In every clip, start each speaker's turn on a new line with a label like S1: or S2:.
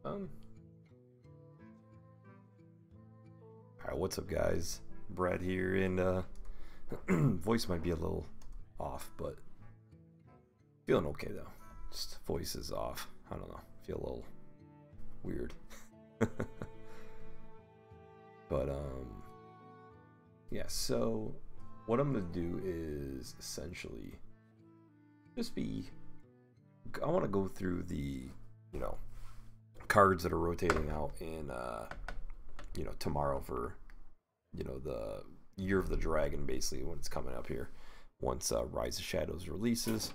S1: Alright, what's up guys? Brad here, and voice might be a little off, but feeling okay though. Just voice is off. I don't know. Feel a little weird. But yeah, so what I'm gonna do is essentially just I want to go through the, you know, cards that are rotating out in you know, tomorrow for, you know, the Year of the Dragon, basically, when it's coming up here once Rise of Shadows releases.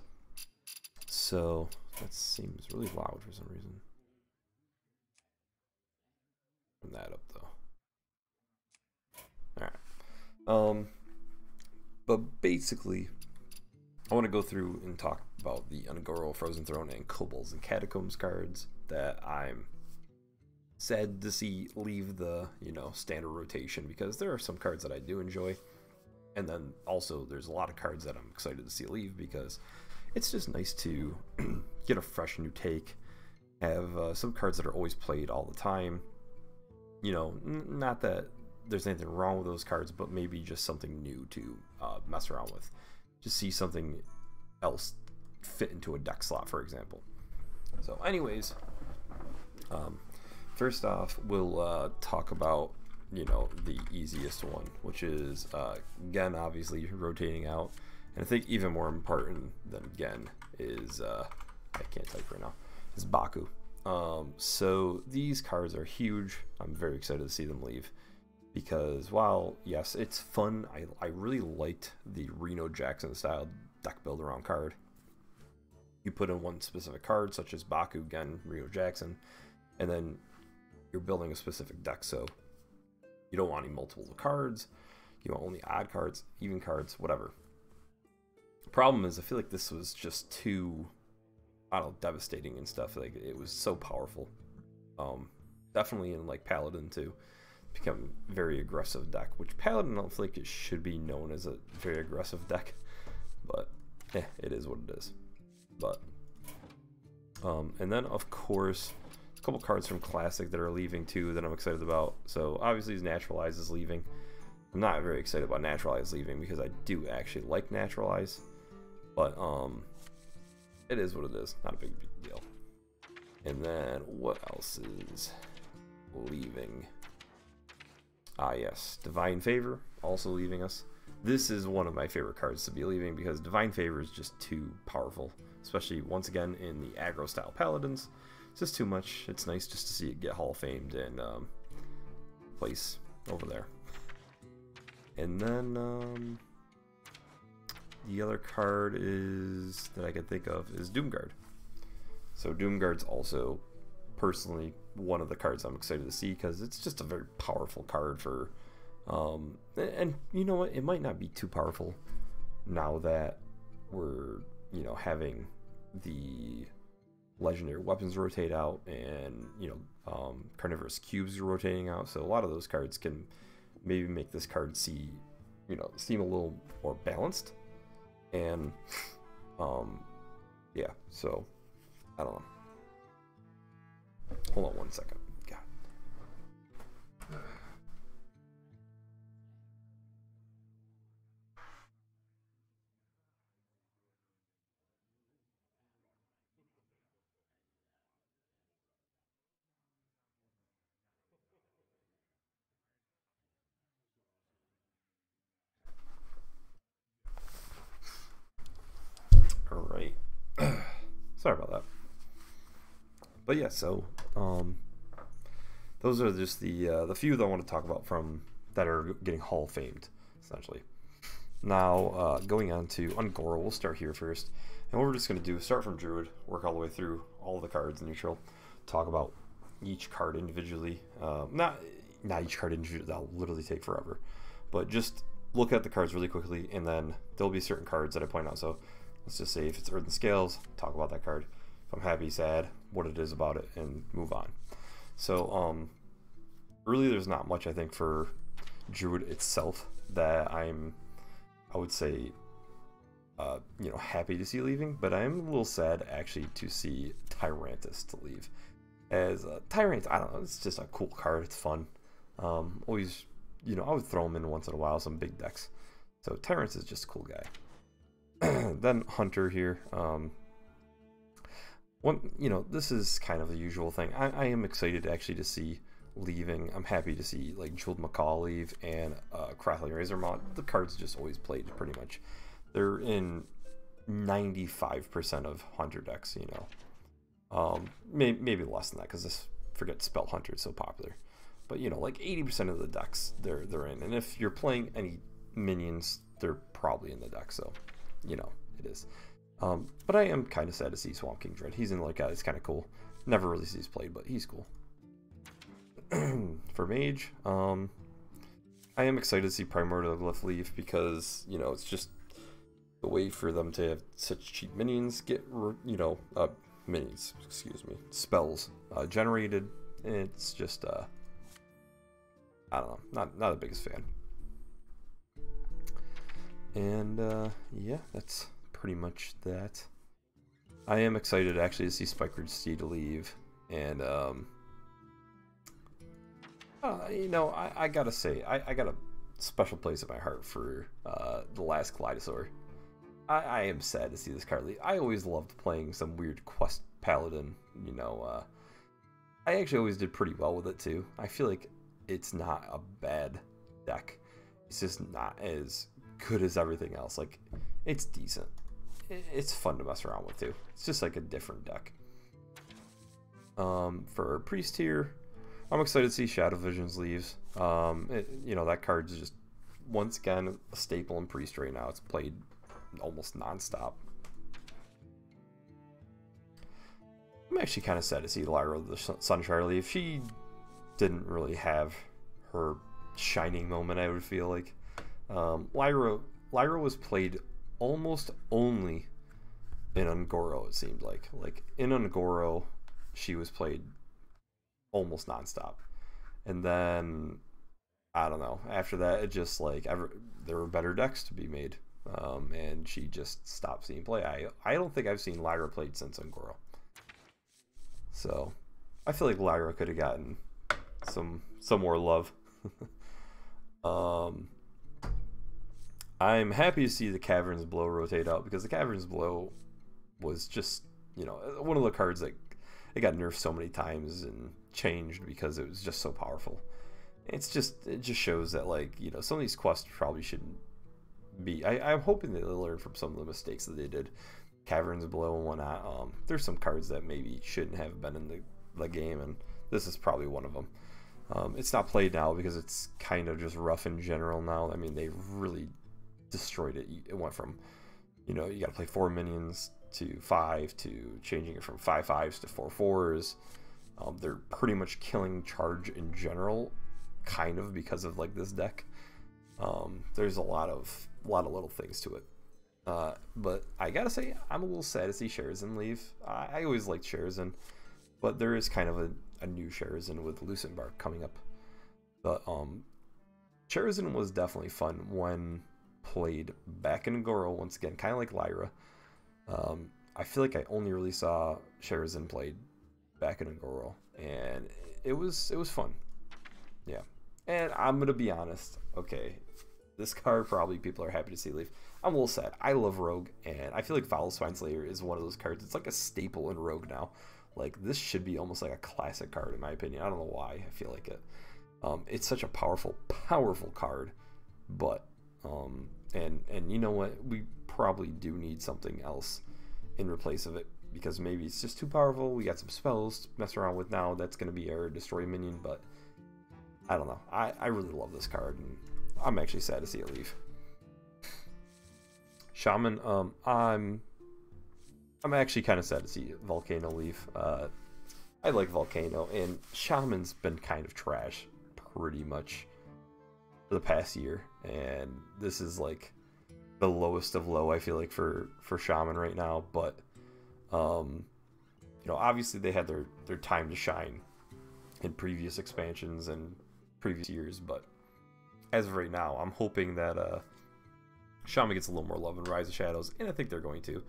S1: So that seems really loud for some reason. Turn that up though. All right. But basically, I want to go through and talk about the Ungoro, Frozen Throne, and Kobolds and Catacombs cards that I'm sad to see leave the, you know, standard rotation, because there are some cards that I do enjoy, and then also there's a lot of cards that I'm excited to see leave, because it's just nice to get a fresh new take, have some cards that are always played all the time, you know, not that there's anything wrong with those cards, but maybe just something new to mess around with, just see something else fit into a deck slot, for example. So anyways, first off, we'll talk about, you know, the easiest one, which is Gen, obviously rotating out, and I think even more important than Gen is I can't type right now, is Baku. So these cards are huge. I'm very excited to see them leave, because while yes, it's fun, I really liked the Reno Jackson style deck build around card. You put in one specific card, such as Baku, Gen, Reno Jackson, and then you're building a specific deck, so you don't want any multiple cards, you want only odd cards, even cards, whatever. Problem is, I feel like this was just too, I don't know, devastating and stuff. Like, it was so powerful. Definitely in like Paladin too, become very aggressive deck, which Paladin, I don't feel like it should be known as a very aggressive deck, but it is what it is. But and then of course, a couple cards from Classic that are leaving too that I'm excited about. So obviously Naturalize is leaving. I'm not very excited about Naturalize leaving, because I do actually like Naturalize, but it is what it is, not a big deal. And then what else is leaving? Ah yes, Divine Favor also leaving us. This is one of my favorite cards to be leaving, because Divine Favor is just too powerful, especially once again in the aggro style Paladins. It's just too much. It's nice just to see it get Hall of Famed and place over there. And then the other card is that I can think of is Doomguard. So Doomguard's also personally one of the cards I'm excited to see, because it's just a very powerful card for and you know what, it might not be too powerful now that we're, you know, having the legendary weapons rotate out, and you know, carnivorous cubes are rotating out, so a lot of those cards can maybe make this card seem a little more balanced. And yeah, so I don't know. Hold on one second. God. All right. Sorry about that. But yeah, so those are just the few that I want to talk about from that are getting Hall of Famed, essentially. Now, going on to Ungoro, we'll start here first. And what we're just going to do is start from Druid, work all the way through all of the cards in neutral, talk about each card individually. Not each card individually, that'll literally take forever. But just look at the cards really quickly, and then there'll be certain cards that I point out. So let's just say if it's Earthen Scales, talk about that card. If I'm happy, sad, what it is about it, and move on. So really there's not much, I think, for Druid itself that I would say you know, happy to see leaving, but I'm a little sad actually to see Tyrantus to leave. as Tyrants. I don't know. It's just a cool card. It's fun. Always, you know, I would throw them in once in a while, some big decks. So Tyrants is just a cool guy. Then Hunter here. You know, this is kind of the usual thing. I am excited actually to see leaving. I'm happy to see like Jeweled Macaw leave and Crackling Razormaw. The cards just always played pretty much. They're in 95% of Hunter decks, you know. Maybe less than that because this forget Spell Hunter is so popular. But you know, like 80% of the decks they're in. And if you're playing any minions, they're probably in the deck. So, you know, it is. But I am kind of sad to see Swamp King Dread. He's in like it's kind of cool. Never really sees played, but he's cool. For Mage, I am excited to see Primordial Glyph leave because, you know, it's just the way for them to have such cheap minions get, you know, minions, excuse me, spells generated. It's just, I don't know, not the biggest fan. And yeah, that's pretty much that. I am excited actually to see Spikeridge Steed leave, and you know, I gotta say, I got a special place in my heart for the last Kaleidosaur. I am sad to see this card leave. I always loved playing some weird quest paladin, you know. I actually always did pretty well with it too. I feel like it's not a bad deck. It's just not as good as everything else. Like, it's decent. It's fun to mess around with too. It's just like a different deck. For Priest here, I'm excited to see Shadow Visions leaves. You know, that card's just once again a staple in Priest right now. It's played almost non-stop. I'm actually kind of sad to see Lyra the Sunshire leave. She didn't really have her shining moment, I would feel like. Lyra was played almost only in Ungoro, it seemed like. Like, in Ungoro, she was played almost nonstop. And then, I don't know, after that, it just, like, there were better decks to be made. And she just stopped seeing play. I don't think I've seen Lyra played since Ungoro. So, I feel like Lyra could have gotten some more love. I'm happy to see the Caverns Blow rotate out, because the Caverns Blow was just, you know, one of the cards that it got nerfed so many times and changed because it was just so powerful. It just shows that, like, you know, some of these quests probably shouldn't be. I'm hoping that they learn from some of the mistakes that they did. Caverns Below and whatnot. There's some cards that maybe shouldn't have been in the game, and this is probably one of them. It's not played now because it's kind of just rough in general now. I mean, they really destroyed it. It went from, you know, you got to play 4 minions to 5 to changing it from 5/5s to 4/4s. They're pretty much killing charge in general, kind of, because of like this deck. There's a lot of little things to it. But I gotta say, I'm a little sad to see Sherazin leave. I always liked Sherazin, but there is kind of a new Sherazin with Lucent Bark coming up. But Sherazin was definitely fun when played back in Goro, once again, kind of like Lyra. I feel like I only really saw Sherazin played back in Goro, and it was fun. Yeah. And I'm gonna be honest, okay, this card probably people are happy to see leave. I'm a little sad. I love Rogue, and I feel like Foul Swine Slayer is one of those cards. It's like a staple in Rogue now. Like, this should be almost like a classic card in my opinion. I don't know why I feel like it. It's such a powerful card, but and you know what? We probably do need something else in replace of it, because maybe it's just too powerful. We got some spells to mess around with now. That's going to be our destroy minion, but I don't know. I really love this card, and I'm actually sad to see it leave. Shaman, I'm actually kind of sad to see Volcano leave. I like Volcano, and Shaman's been kind of trash pretty much for the past year, and this is like the lowest of low, I feel like, for Shaman right now. But you know, obviously they had their time to shine in previous expansions and previous years, but as of right now, I'm hoping that Shaman gets a little more love in Rise of Shadows, and I think they're going to,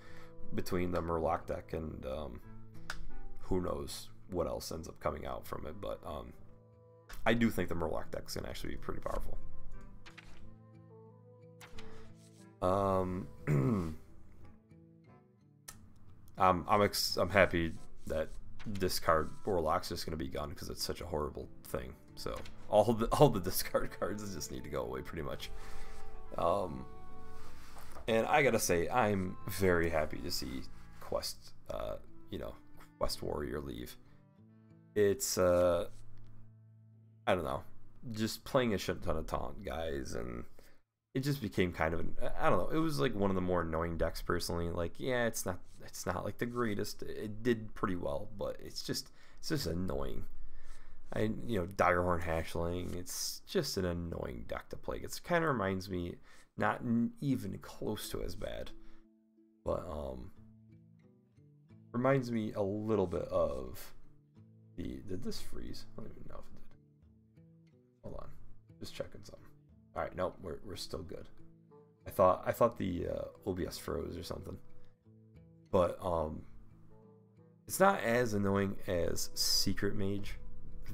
S1: between the Murloc deck and who knows what else ends up coming out from it, but I do think the Murloc deck is going to actually be pretty powerful. I'm happy that discard Warlock's just going to be gone because it's such a horrible thing. So all the discard cards just need to go away pretty much. And I gotta say, I'm very happy to see Quest, Quest Warrior leave. It's I don't know, just playing a shit ton of taunt guys, and it just became kind of I don't know. It was like one of the more annoying decks personally. Like, yeah, it's not like the greatest. It did pretty well, but it's just annoying. Direhorn Hatchling. It's just an annoying deck to play. It kind of reminds me, not even close to as bad, but reminds me a little bit of did this freeze? I don't even know if it did. Hold on, just checking something. All right, nope, we're still good. I thought the OBS froze or something, but it's not as annoying as Secret Mage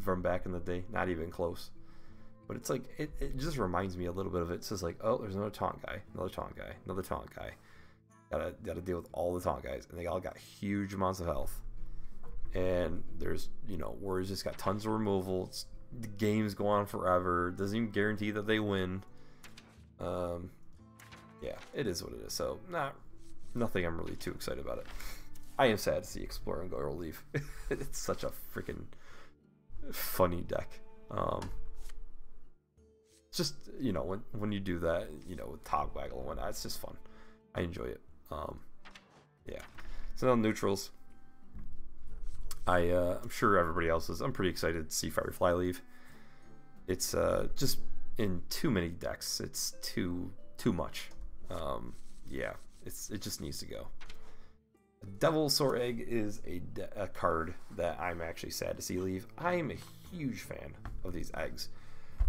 S1: from back in the day. Not even close. But it's like it just reminds me a little bit of it. It's just like, oh, there's another taunt guy, another taunt guy, another taunt guy. Gotta deal with all the taunt guys, and they all got huge amounts of health. And there's Warriors just got tons of removal. The games go on forever. Doesn't even guarantee that they win. Yeah, it is what it is. So nothing I'm really too excited about it. I am sad to see Explorer and Goyle leave. It's such a freaking funny deck. Just when you do that, with Top Waggle and whatnot, it's just fun. I enjoy it. Yeah. So now neutrals. I'm sure everybody else is. I'm pretty excited to see Firefly leave. It's just in too many decks. It's too much. Yeah, it just needs to go. Devilsaur Egg is a card that I'm actually sad to see leave. I am a huge fan of these eggs.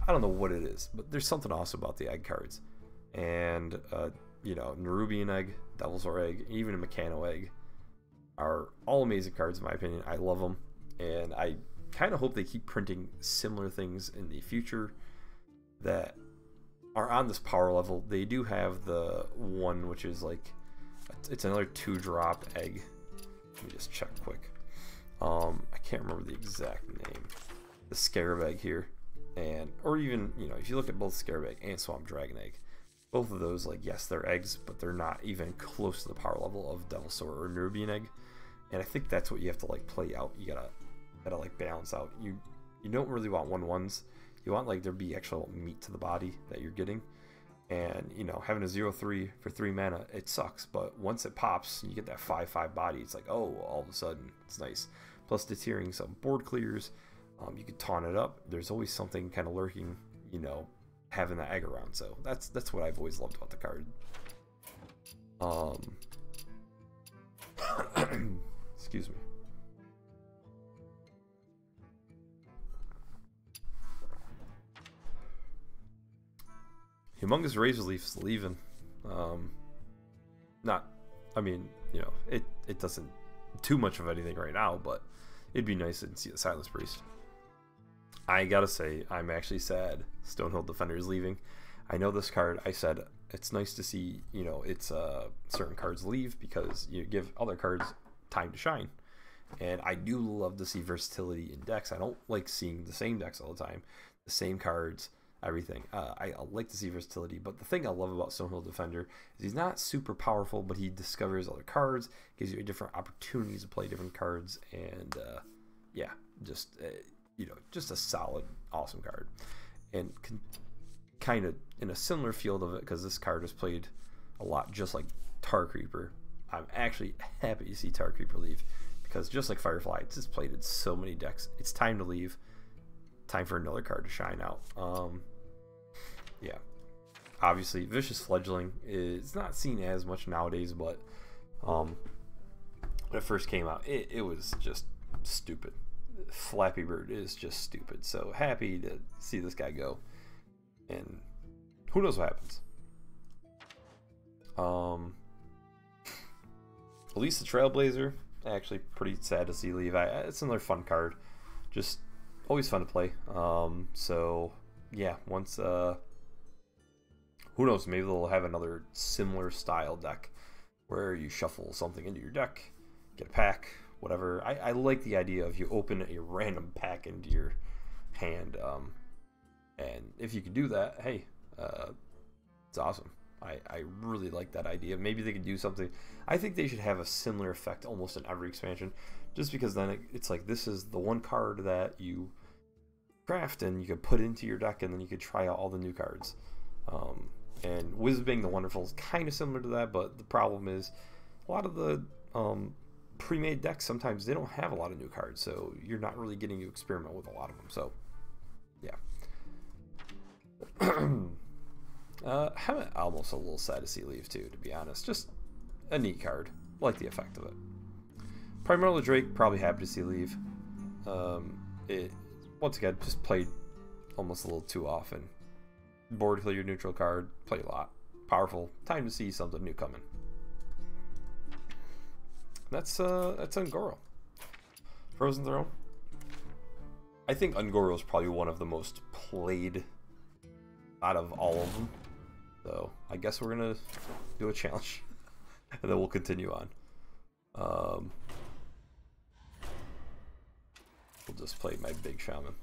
S1: I don't know what it is, but there's something awesome about the egg cards. And Nerubian Egg, Devilsaur Egg, even a Mechano Egg are all amazing cards in my opinion. I love them, and I kind of hope they keep printing similar things in the future that are on this power level. They do have the one which is like, it's another 2-drop egg. Let me just check quick. I can't remember the exact name. The Scarab Egg here, or even if you look at both Scarab Egg and Swamp Dragon Egg, both of those, like, yes, they're eggs, but they're not even close to the power level of Devilsaur or Nerubian Egg. And I think that's what you have to like play out. You gotta like balance out. You don't really want 1/1s. You want like there be actual meat to the body that you're getting. And having a 0/3 for 3 mana, it sucks. But once it pops, you get that 5/5 body. It's like, oh, all of a sudden it's nice. Plus deterring some board clears. You could taunt it up. There's always something kind of lurking. Having that egg around. So that's what I've always loved about the card. Excuse me. Humongous Razor Leaf's leaving. It doesn't too much of anything right now, but it'd be nice to see the Silence Priest. I gotta say, I'm actually sad Stonehill Defender is leaving. I know this card, I said it's nice to see, it's certain cards leave because you give other cards time to shine. And I do love to see versatility in decks. I don't like seeing the same decks all the time, the same cards, everything. I like to see versatility, but the thing I love about Stonehill Defender is he's not super powerful, but he discovers other cards, gives you different opportunities to play different cards, and yeah, just a solid, awesome card. And kind of in a similar field of it, because this card is played a lot just like Tar Creeper. I'm actually happy to see Tar Creeper leave, because just like Firefly, it's just played in so many decks. It's time to leave. Time for another card to shine out. Yeah. Obviously, Vicious Fledgling is not seen as much nowadays, but when it first came out, it was just stupid. Flappy Bird is just stupid. So happy to see this guy go, and who knows what happens. Elise the Trailblazer, actually pretty sad to see leave. It's another fun card, just always fun to play. So yeah, once who knows, maybe they'll have another similar style deck where you shuffle something into your deck, get a pack, whatever. I like the idea of you open a random pack into your hand, and if you can do that, hey, it's awesome. I really like that idea. Maybe they could do something. I think they should have a similar effect almost in every expansion, just because then it's like this is the one card that you craft and you could put into your deck, and then you could try out all the new cards. And Wizards being the Wonderful is kind of similar to that, but the problem is a lot of the pre-made decks, sometimes they don't have a lot of new cards, so you're not really getting to experiment with a lot of them. So yeah. I'm almost a little sad to see leave too, to be honest. Just a neat card. Like the effect of it. Primarily Drake, probably happy to see leave. It once again just played almost a little too often. Board clear your neutral card, play a lot. Powerful. Time to see something new coming. That's Ungoro. Frozen Throne. I think Ungoro is probably one of the most played out of all of them. So I guess we're gonna do a challenge, and then we'll continue on. We'll just play my big shaman.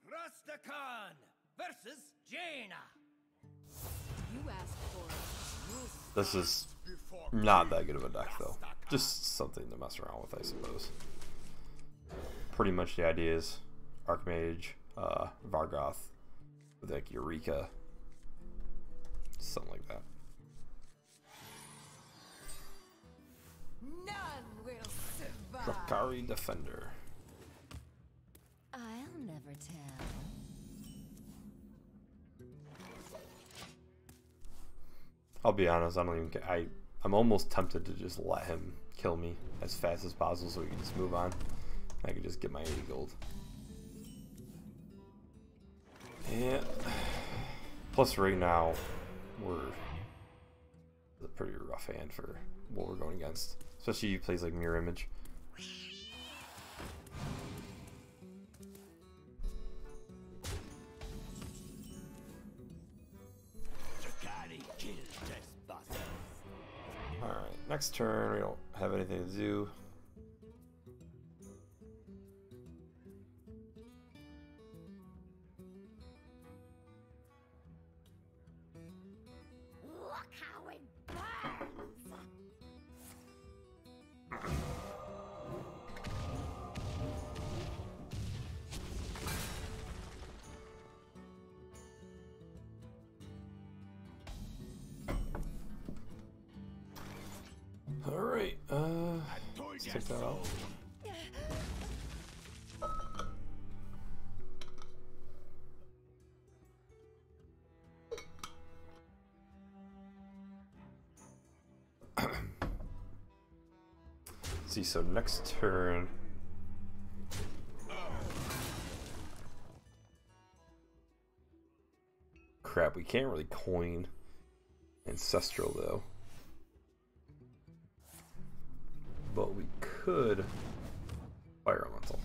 S2: Rusticon versus Jaina. You asked for it.
S1: This is not that good of a deck, though. Just something to mess around with, I suppose. Pretty much the idea is Archmage, Vargoth, with like Eureka, something like that.
S2: None will survive.
S1: Drakari Defender.
S2: I'll never tell.
S1: I'll be honest, I don't even care. I'm almost tempted to just let him kill me as fast as possible so we can just move on. I can just get my 80 gold. Yeah. Plus right now, we're a pretty rough hand for what we're going against. Especially if he plays like Mirror Image. Alright, next turn we don't have anything to do.
S2: Look how it burns.
S1: Alright, let's take that out. See, so next turn. Crap, we can't really coin Ancestral though. But we could Fire Elemental.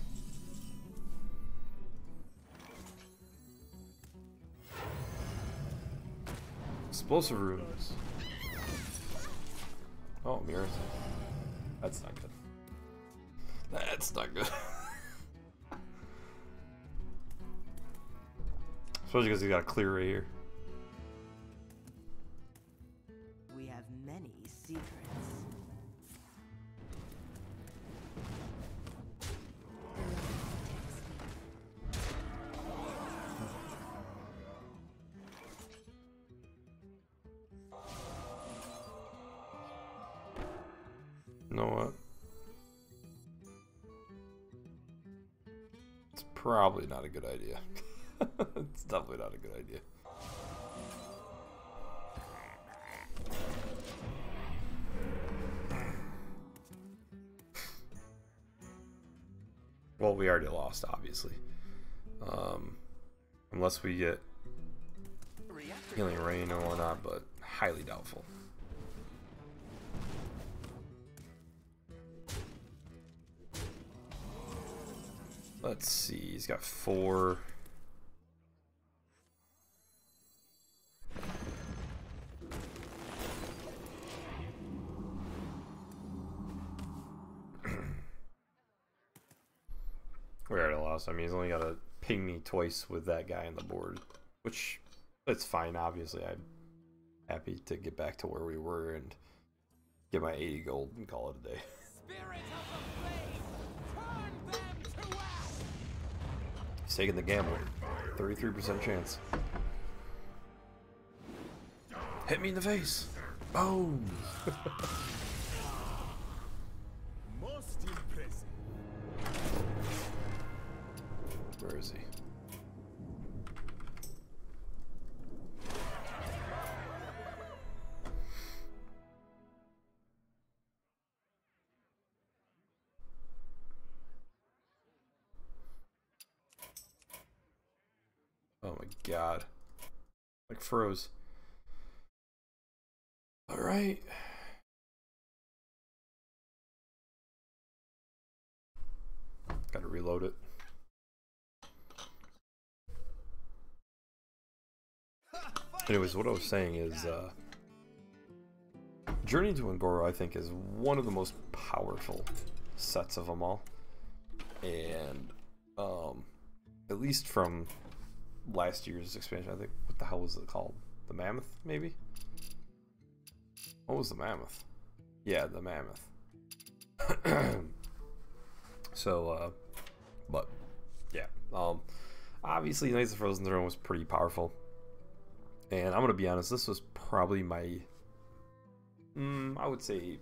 S1: Explosive Runes. Oh, mirrors. That's not good. That's not good. Especially because he's got a clear right here.
S2: We have many secrets.
S1: You know what? It's probably not a good idea. It's definitely not a good idea. Well, we already lost, obviously. Unless we get... Healing Rain or whatnot, but highly doubtful. Let's see, he's got 4. We already lost. I mean, he's only got to ping me twice with that guy on the board, which it's fine. Obviously, I'm happy to get back to where we were and get my 80 gold and call it a day.
S3: Spirit of the flame, turn them to ash.
S1: He's taking the gamble. 33% chance. Hit me in the face. Boom.
S3: Most impressive.
S1: Where is he? Oh my god. Like froze. Alright. Gotta reload it. Anyways, what I was saying is, Journey to Un'Goro, I think, is one of the most powerful sets of them all. And, at least from last year's expansion, I think, what the hell was it called? The Mammoth, maybe? What was the Mammoth? Yeah, the Mammoth. So, but, yeah. Obviously, Knights of the Frozen Throne was pretty powerful. And I'm going to be honest, this was probably my, I would say,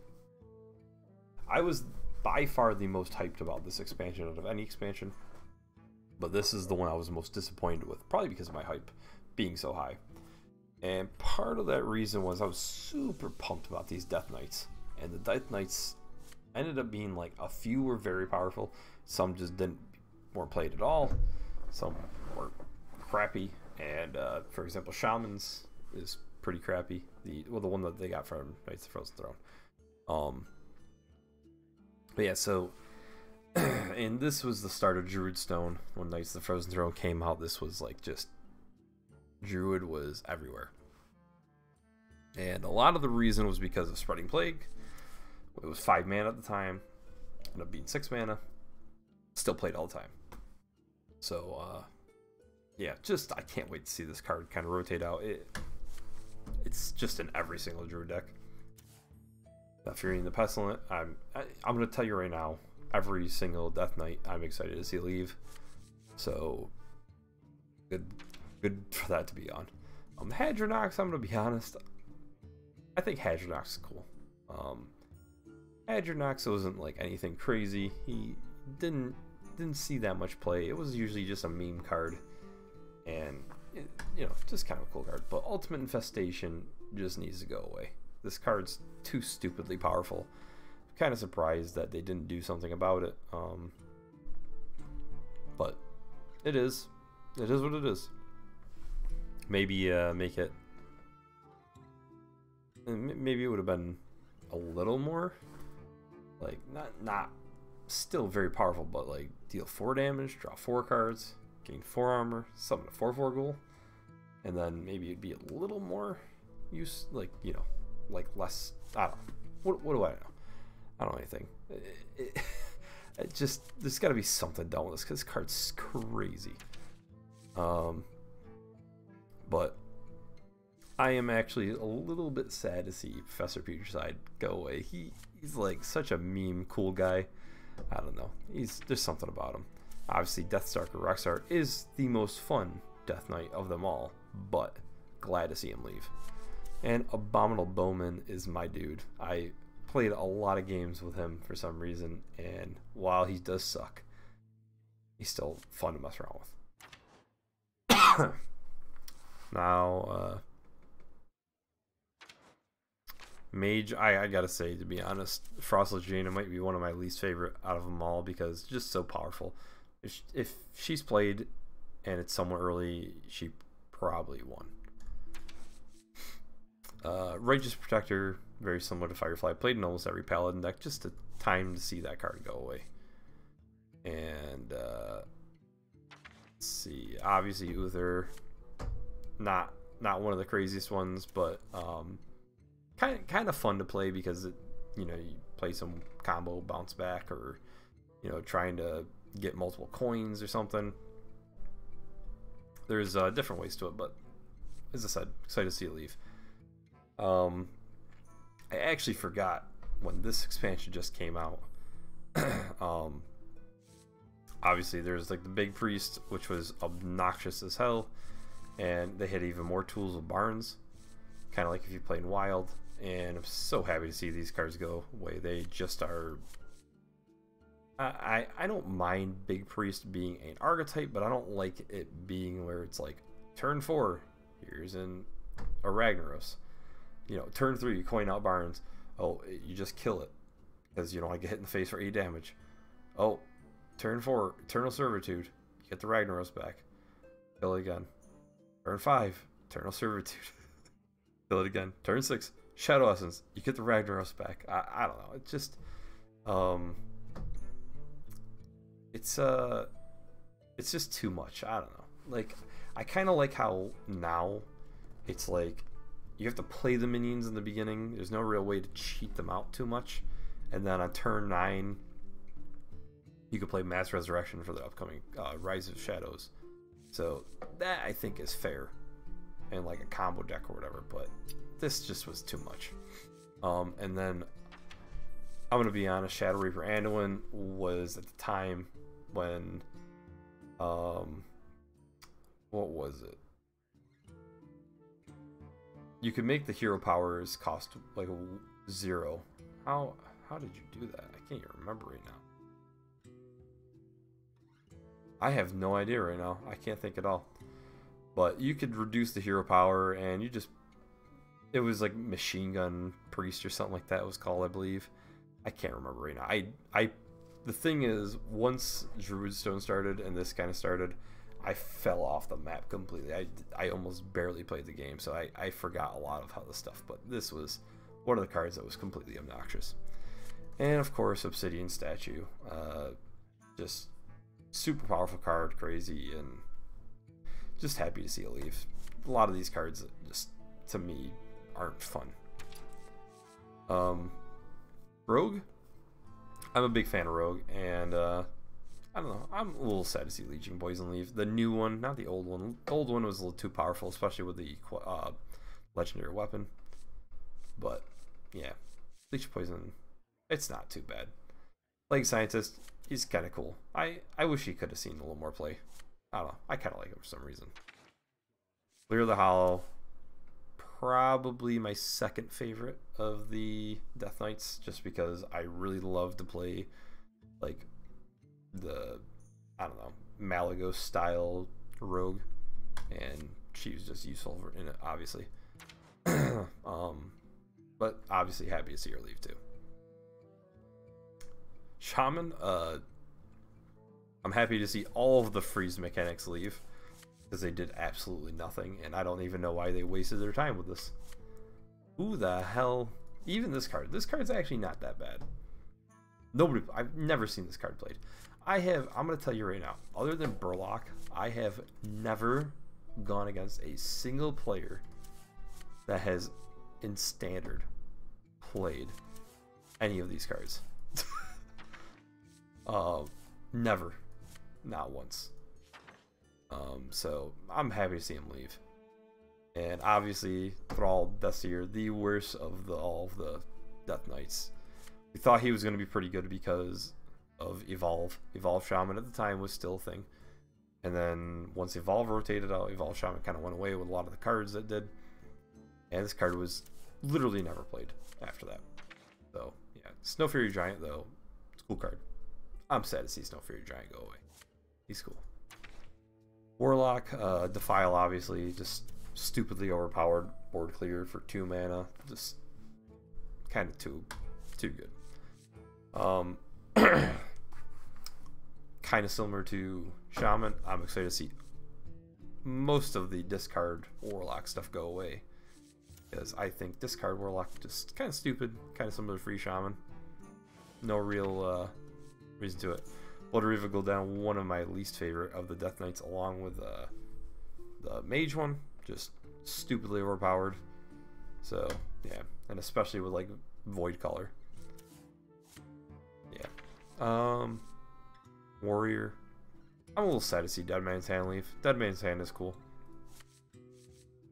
S1: I was by far the most hyped about this expansion out of any expansion. But this is the one I was most disappointed with, probably because of my hype being so high. And part of that reason was I was super pumped about these Death Knights. And the Death Knights ended up being like, a few were very powerful, some just weren't played at all, some were crappy. And for example, Shamans is pretty crappy. The one that they got from Knights of the Frozen Throne. But yeah, so and this was the start of Druid Stone when Knights of the Frozen Throne came out. This was like just Druid was everywhere, and a lot of the reason was because of Spreading Plague. It was 5 mana at the time, ended up being 6 mana. Still played all the time. So yeah, just I can't wait to see this card kind of rotate out. It's just in every single Druid deck. Fury the Pestilent. I'm gonna tell you right now, every single Death Knight I'm excited to see leave. So good for that to be on. Hadronox, I'm gonna be honest, I think Hadronox is cool. Hadronox wasn't like anything crazy. He didn't see that much play. It was usually just a meme card. And, you know, just kind of a cool card. But Ultimate Infestation just needs to go away. This card's too stupidly powerful. I'm kind of surprised that they didn't do something about it. But it is. It is what it is. Maybe make it... Maybe it would have been a little more... Like, not still very powerful, but like deal 4 damage, draw 4 cards, gain 4 armor, summon a 4/4 ghoul, and then maybe it'd be a little more use, like, you know, like less. I don't know. What do I know? I don't know anything. It just, there's got to be something done with this because this card's crazy. But I am actually a little bit sad to see Professor Putricide go away. He's like such a meme cool guy. I don't know. There's something about him. Obviously, Deathstalker Rockstar is the most fun Death Knight of them all, but glad to see him leave. And Abominable Bowman is my dude. I played a lot of games with him for some reason, and while he does suck, he's still fun to mess around with. Now, Mage, I gotta say, to be honest, Frostless Jaina might be one of my least favorite out of them all because it's just so powerful. If she's played and it's somewhere early, she probably won. Righteous Protector, very similar to Firefly, played in almost every Paladin deck, just a time to see that card go away. And let's see, obviously Uther, not one of the craziest ones, but kind of fun to play because it, you know, you play some combo bounce back, or you know, trying to get multiple coins or something. There's different ways to it, but as I said, excited to see it leave. I actually forgot when this expansion just came out. Obviously there's like the big priest, which was obnoxious as hell, and they had even more tools with barns, kind of like if you play in wild. And I'm so happy to see these cards go away. They just are. I don't mind big priest being an archetype, but I don't like it being where it's like turn 4, here's a Ragnaros. You know, turn 3, you coin out barns. Oh, you just kill it because you don't like get hit in the face for 8 damage. Oh, turn 4, Eternal Servitude, you get the Ragnaros back. Kill it again. Turn 5, Eternal Servitude. Kill it again. Turn 6, Shadow Essence, you get the Ragnaros back. I don't know. It's just it's just too much. I don't know. Like, I kind of like how now it's like you have to play the minions in the beginning. There's no real way to cheat them out too much. And then on turn 9, you could play Mass Resurrection for the upcoming Rise of Shadows. So that I think is fair in like a combo deck or whatever. But this just was too much. And then I'm gonna be honest, Shadow Reaper Anduin was at the time when what was it? You could make the hero powers cost like 0. How did you do that? I can't even remember right now. I have no idea right now. I can't think at all. But you could reduce the hero power, and you just, it was like Machine Gun Priest or something like that it was called, I believe. I can't remember right now. The thing is, once Druidstone started and this kind of started, I fell off the map completely. I almost barely played the game, so I forgot a lot of how this stuff. But this was one of the cards that was completely obnoxious. And of course, Obsidian Statue, just super powerful card, crazy, and just happy to see it leave. A lot of these cards just, to me, aren't fun. Rogue, I'm a big fan of Rogue, and I don't know, I'm a little sad to see Legion Poison leave. The new one, not the old one. The old one was a little too powerful, especially with the legendary weapon. But yeah, Legion Poison, it's not too bad. Like Scientist, he's kind of cool. I wish he could have seen a little more play. I don't know, I kind of like him for some reason. Clear the Hollow, probably my second favorite of the Death Knights, just because I really love to play like the, I don't know, Malagos style rogue, and she was just useful in it, obviously. But obviously happy to see her leave too. Shaman, I'm happy to see all of the freeze mechanics leave, because they did absolutely nothing, and I don't even know why they wasted their time with this. Who the hell? Even this card's actually not that bad. I've never seen this card played. I'm gonna tell you right now, other than Burlock, I have never gone against a single player that has in standard played any of these cards. Never. Not once. So I'm happy to see him leave. And obviously, Thrall Deathseer, the worst of all of the Death Knights. We thought he was going to be pretty good because of Evolve. Evolve Shaman at the time was still a thing. And then once Evolve rotated out, Evolve Shaman kind of went away with a lot of the cards that did. And this card was literally never played after that. So, yeah. Snow Fury Giant, though, it's a cool card. I'm sad to see Snow Fury Giant go away. He's cool. Warlock, Defile, obviously, just stupidly overpowered, board clear for 2 mana. Just kind of too good. Kind of similar to Shaman, I'm excited to see most of the discard Warlock stuff go away. because I think discard Warlock just kind of stupid, kind of similar to Free Shaman. No real reason to it. Blood Riva go down, one of my least favorite of the Death Knights, along with the Mage one, just stupidly overpowered. So yeah, and especially with like Void Color. Yeah. Warrior. I'm a little sad to see Dead Man's Hand leave. Dead Man's Hand is cool.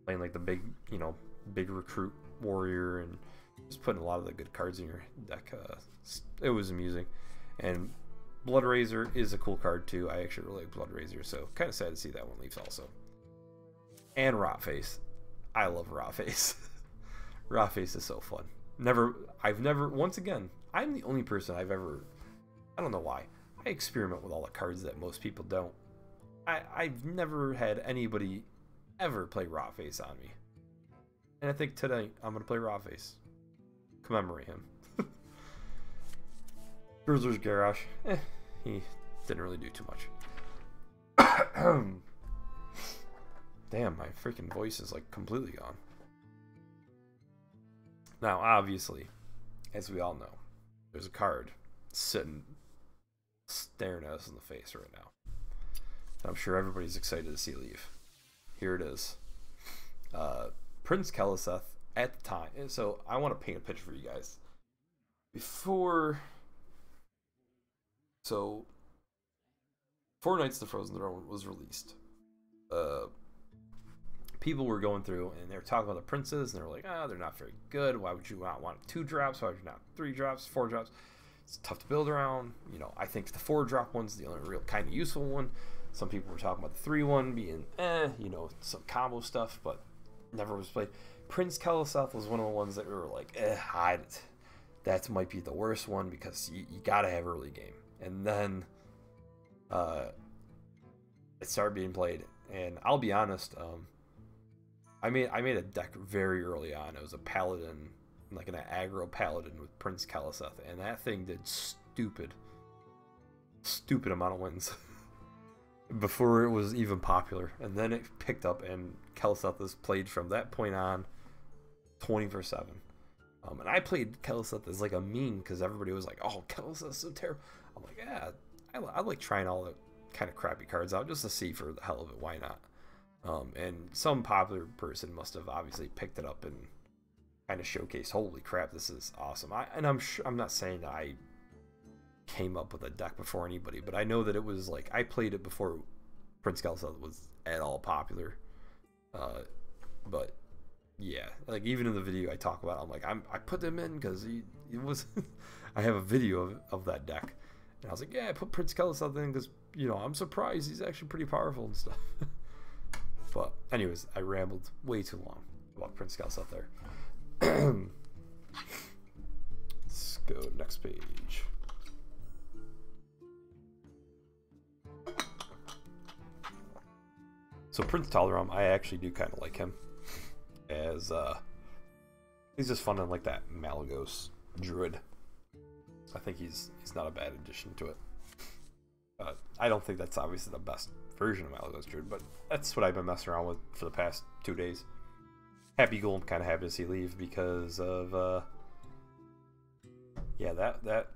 S1: Playing like the big, you know, big recruit warrior and just putting a lot of the good cards in your deck. It was amusing. And Blood Razor is a cool card too. I actually really like Blood Razor, so kind of sad to see that one leaves also. And Rotface. I love Rotface. Rotface is so fun. Once again, I'm the only person I've ever, I don't know why, I experiment with all the cards that most people don't. I've never had anybody ever play Rotface on me. And I think tonight I'm going to play Rotface. Commemorate him. Grizzler's Garrosh. He didn't really do too much. Damn, my freaking voice is like completely gone. Now, obviously, as we all know, there's a card sitting staring at us in the face right now. I'm sure everybody's excited to see leave. Here it is. Prince Keliseth at the time. And so I want to paint a picture for you guys. Before Knights of the Frozen Throne was released, people were going through and they were talking about the princes and they were like, they're not very good. Why would you not want 2 drops? Why would you not 3 drops, 4 drops? It's tough to build around. You know, I think the 4-drop one's the only real kind of useful one. Some people were talking about the 3-1 being, you know, some combo stuff, but never was played. Prince Keliseth was one of the ones that we were like, that might be the worst one because you gotta have early game. And then it started being played, and I'll be honest, I made a deck very early on. It was a paladin, like an aggro paladin with Prince Keliseth, and that thing did stupid amount of wins before it was even popular. And then it picked up, and Keliseth is played from that point on 24/7. And I played Keliseth as like a meme because everybody was like, "Oh, Keliseth's so terrible." I'm like, yeah, I like trying all the kind of crappy cards out just to see for the hell of it. Why not? And some popular person must have obviously picked it up and kind of showcased, holy crap, this is awesome. I'm not saying that I came up with a deck before anybody, but I know that it was like, I played it before Prince Keliseth was at all popular. But yeah, like even in the video I talk about it, I'm like, I put them in because it was I have a video of that deck, and I was like, yeah, I put Prince Keliseth in because, you know, I'm surprised he's actually pretty powerful and stuff. But anyways, I rambled way too long about Prince Keliseth there. Let's go next page. So Prince Talaram, I actually do kind of like him, as he's just fun and like that Malagos druid. I think he's not a bad addition to it. I don't think that's obviously the best version of Malagos druid, but that's what I've been messing around with for the past 2 days. Happy Ghoul, I'm kind of happy to see leave because of yeah, that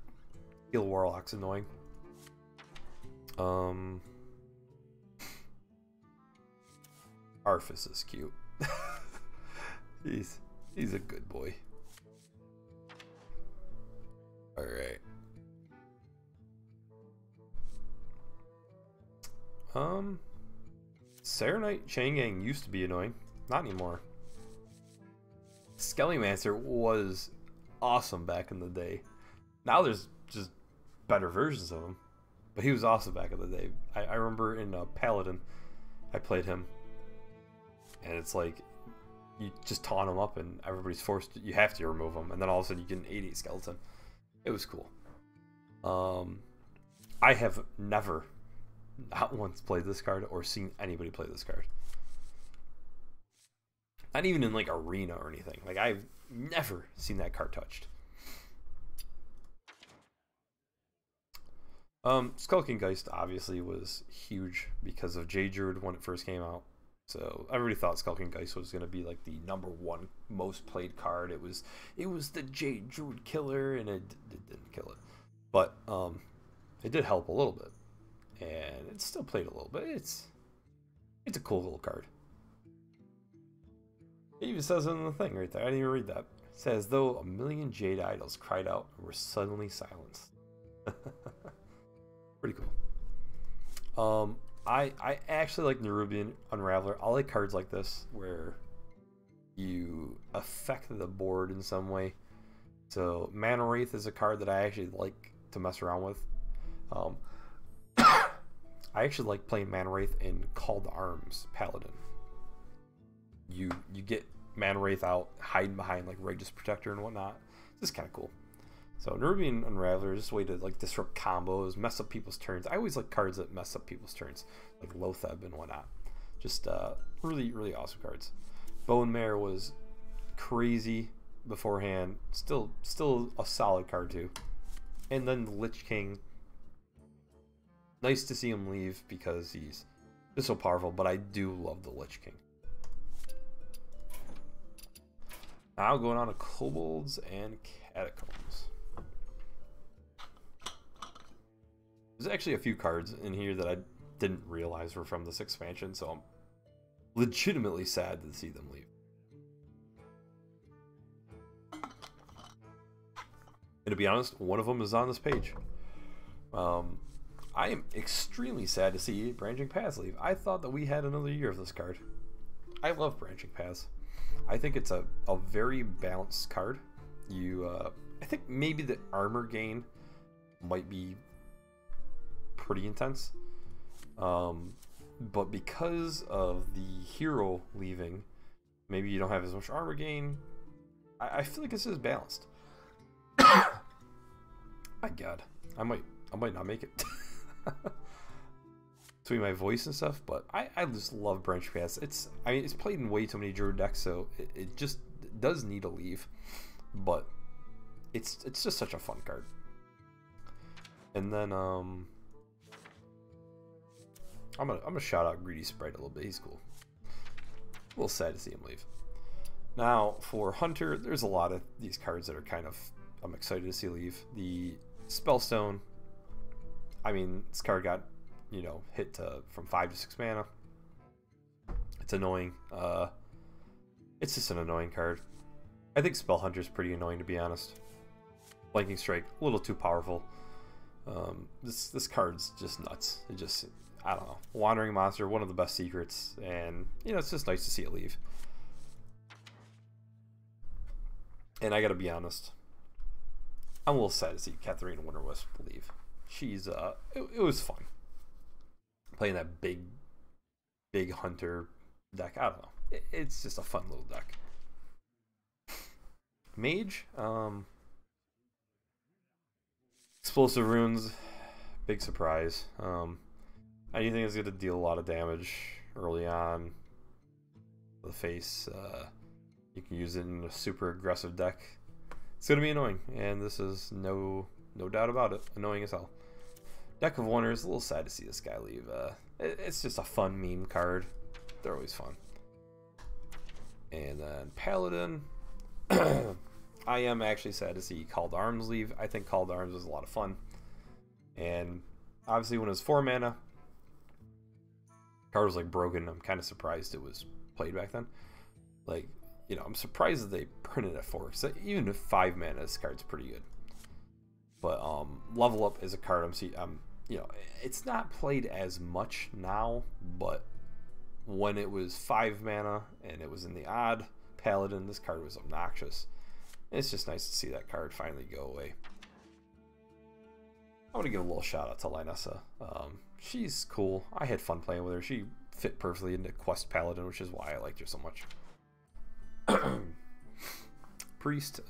S1: Heal Warlock's annoying. Arthas is cute. He's a good boy. All right. Serenite Chang'an used to be annoying, not anymore. Skellymancer was awesome back in the day. Now there's just better versions of him, but he was awesome back in the day. I remember in Paladin, I played him, and it's like you just taunt him up, and everybody's forced to, you have to remove him, and then all of a sudden you get an 88 skeleton. It was cool. I have never, not once, played this card or seen anybody play this card. Not even in like arena or anything. Like, I've never seen that card touched. Skull King Geist obviously was huge because of J Druid when it first came out. So everybody thought Skulking Geist was going to be like the #1 most played card. It was the Jade Druid killer, and it didn't kill it, but it did help a little bit, and it still played a little bit. It's a cool little card. It even says it in the thing right there. I didn't even read that. It says, though a million Jade idols cried out and were suddenly silenced. Pretty cool. I actually like Nerubian Unraveler. I like cards like this where you affect the board in some way. So Mana Wraith is a card that I actually like to mess around with. I actually like playing Mana Wraith in Call to Arms Paladin. You get Mana Wraith out, hiding behind like Rageous Protector and whatnot. This is kind of cool. So Nerubian Unraveler is just a way to like disrupt combos, mess up people's turns. I always like cards that mess up people's turns, like Lotheb and whatnot. Just really, really awesome cards. Bone Mare was crazy beforehand. Still a solid card too. And then the Lich King. Nice to see him leave because he's just so powerful, but I do love the Lich King. Now going on to Kobolds and Catacombs. There's actually a few cards in here that I didn't realize were from this expansion, so I'm legitimately sad to see them leave. And to be honest, one of them is on this page. I am extremely sad to see Branching Paths leave. I thought that we had another year of this card. I love Branching Paths. I think it's a very balanced card. I think maybe the armor gain might be pretty intense. But because of the hero leaving, maybe you don't have as much armor gain. I feel like this is balanced. My God, I might not make it. Between my voice and stuff, but I just love Branch Paths. It's played in way too many Druid decks, so it just does need a leave, but it's just such a fun card. And then I'm gonna shout out Greedy Sprite a little bit. He's cool. A little sad to see him leave. Now for Hunter, there's a lot of these cards that are kind of I'm excited to see leave. The Spellstone. I mean, this card got, hit from 5 to 6 mana. It's annoying. It's just an annoying card. I think Spell Hunter's pretty annoying, to be honest. Blanking Strike, a little too powerful. This card's just nuts. I don't know. Wandering Monster, one of the best secrets, and it's just nice to see it leave. And I gotta be honest, I'm a little sad to see Katharina Winterwisp leave. She's it was fun playing that big hunter deck. I don't know. It's just a fun little deck. Mage, explosive runes, big surprise. Anything that's gonna deal a lot of damage early on to the face. You can use it in a super aggressive deck. It's gonna be annoying, and this is no doubt about it. Annoying as hell. Deck of Wonders, a little sad to see this guy leave. It's just a fun meme card. They're always fun. And then Paladin. I am actually sad to see Call to Arms leave. I think Call to Arms was a lot of fun. And obviously when it was 4 mana, card was like broken. I'm kind of surprised it was played back then. Like, I'm surprised that they printed it at 4. So even at 5 mana, this card's pretty good. But Level Up is a card it's not played as much now, but when it was 5 mana and it was in the odd Paladin, this card was obnoxious. It's just nice to see that card finally go away. I want to give a little shout out to Lynessa. She's cool. I had fun playing with her. She fit perfectly into Quest Paladin, which is why I liked her so much. Priest,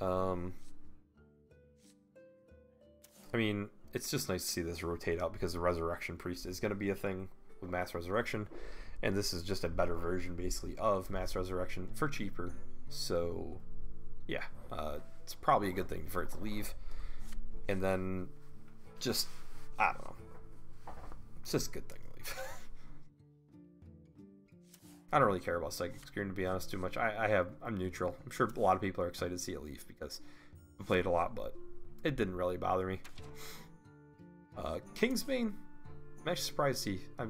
S1: it's just nice to see this rotate out because the Resurrection Priest is going to be a thing with Mass Resurrection, and this is just a better version basically of Mass Resurrection for cheaper. So yeah, it's probably a good thing for it to leave. And then just, I don't know, it's just a good thing to leave. I don't really care about Psychic Screen, to be honest, too much. I'm neutral. I'm sure a lot of people are excited to see it leave because I played a lot, but it didn't really bother me. Kingsbane, I'm actually surprised to see. I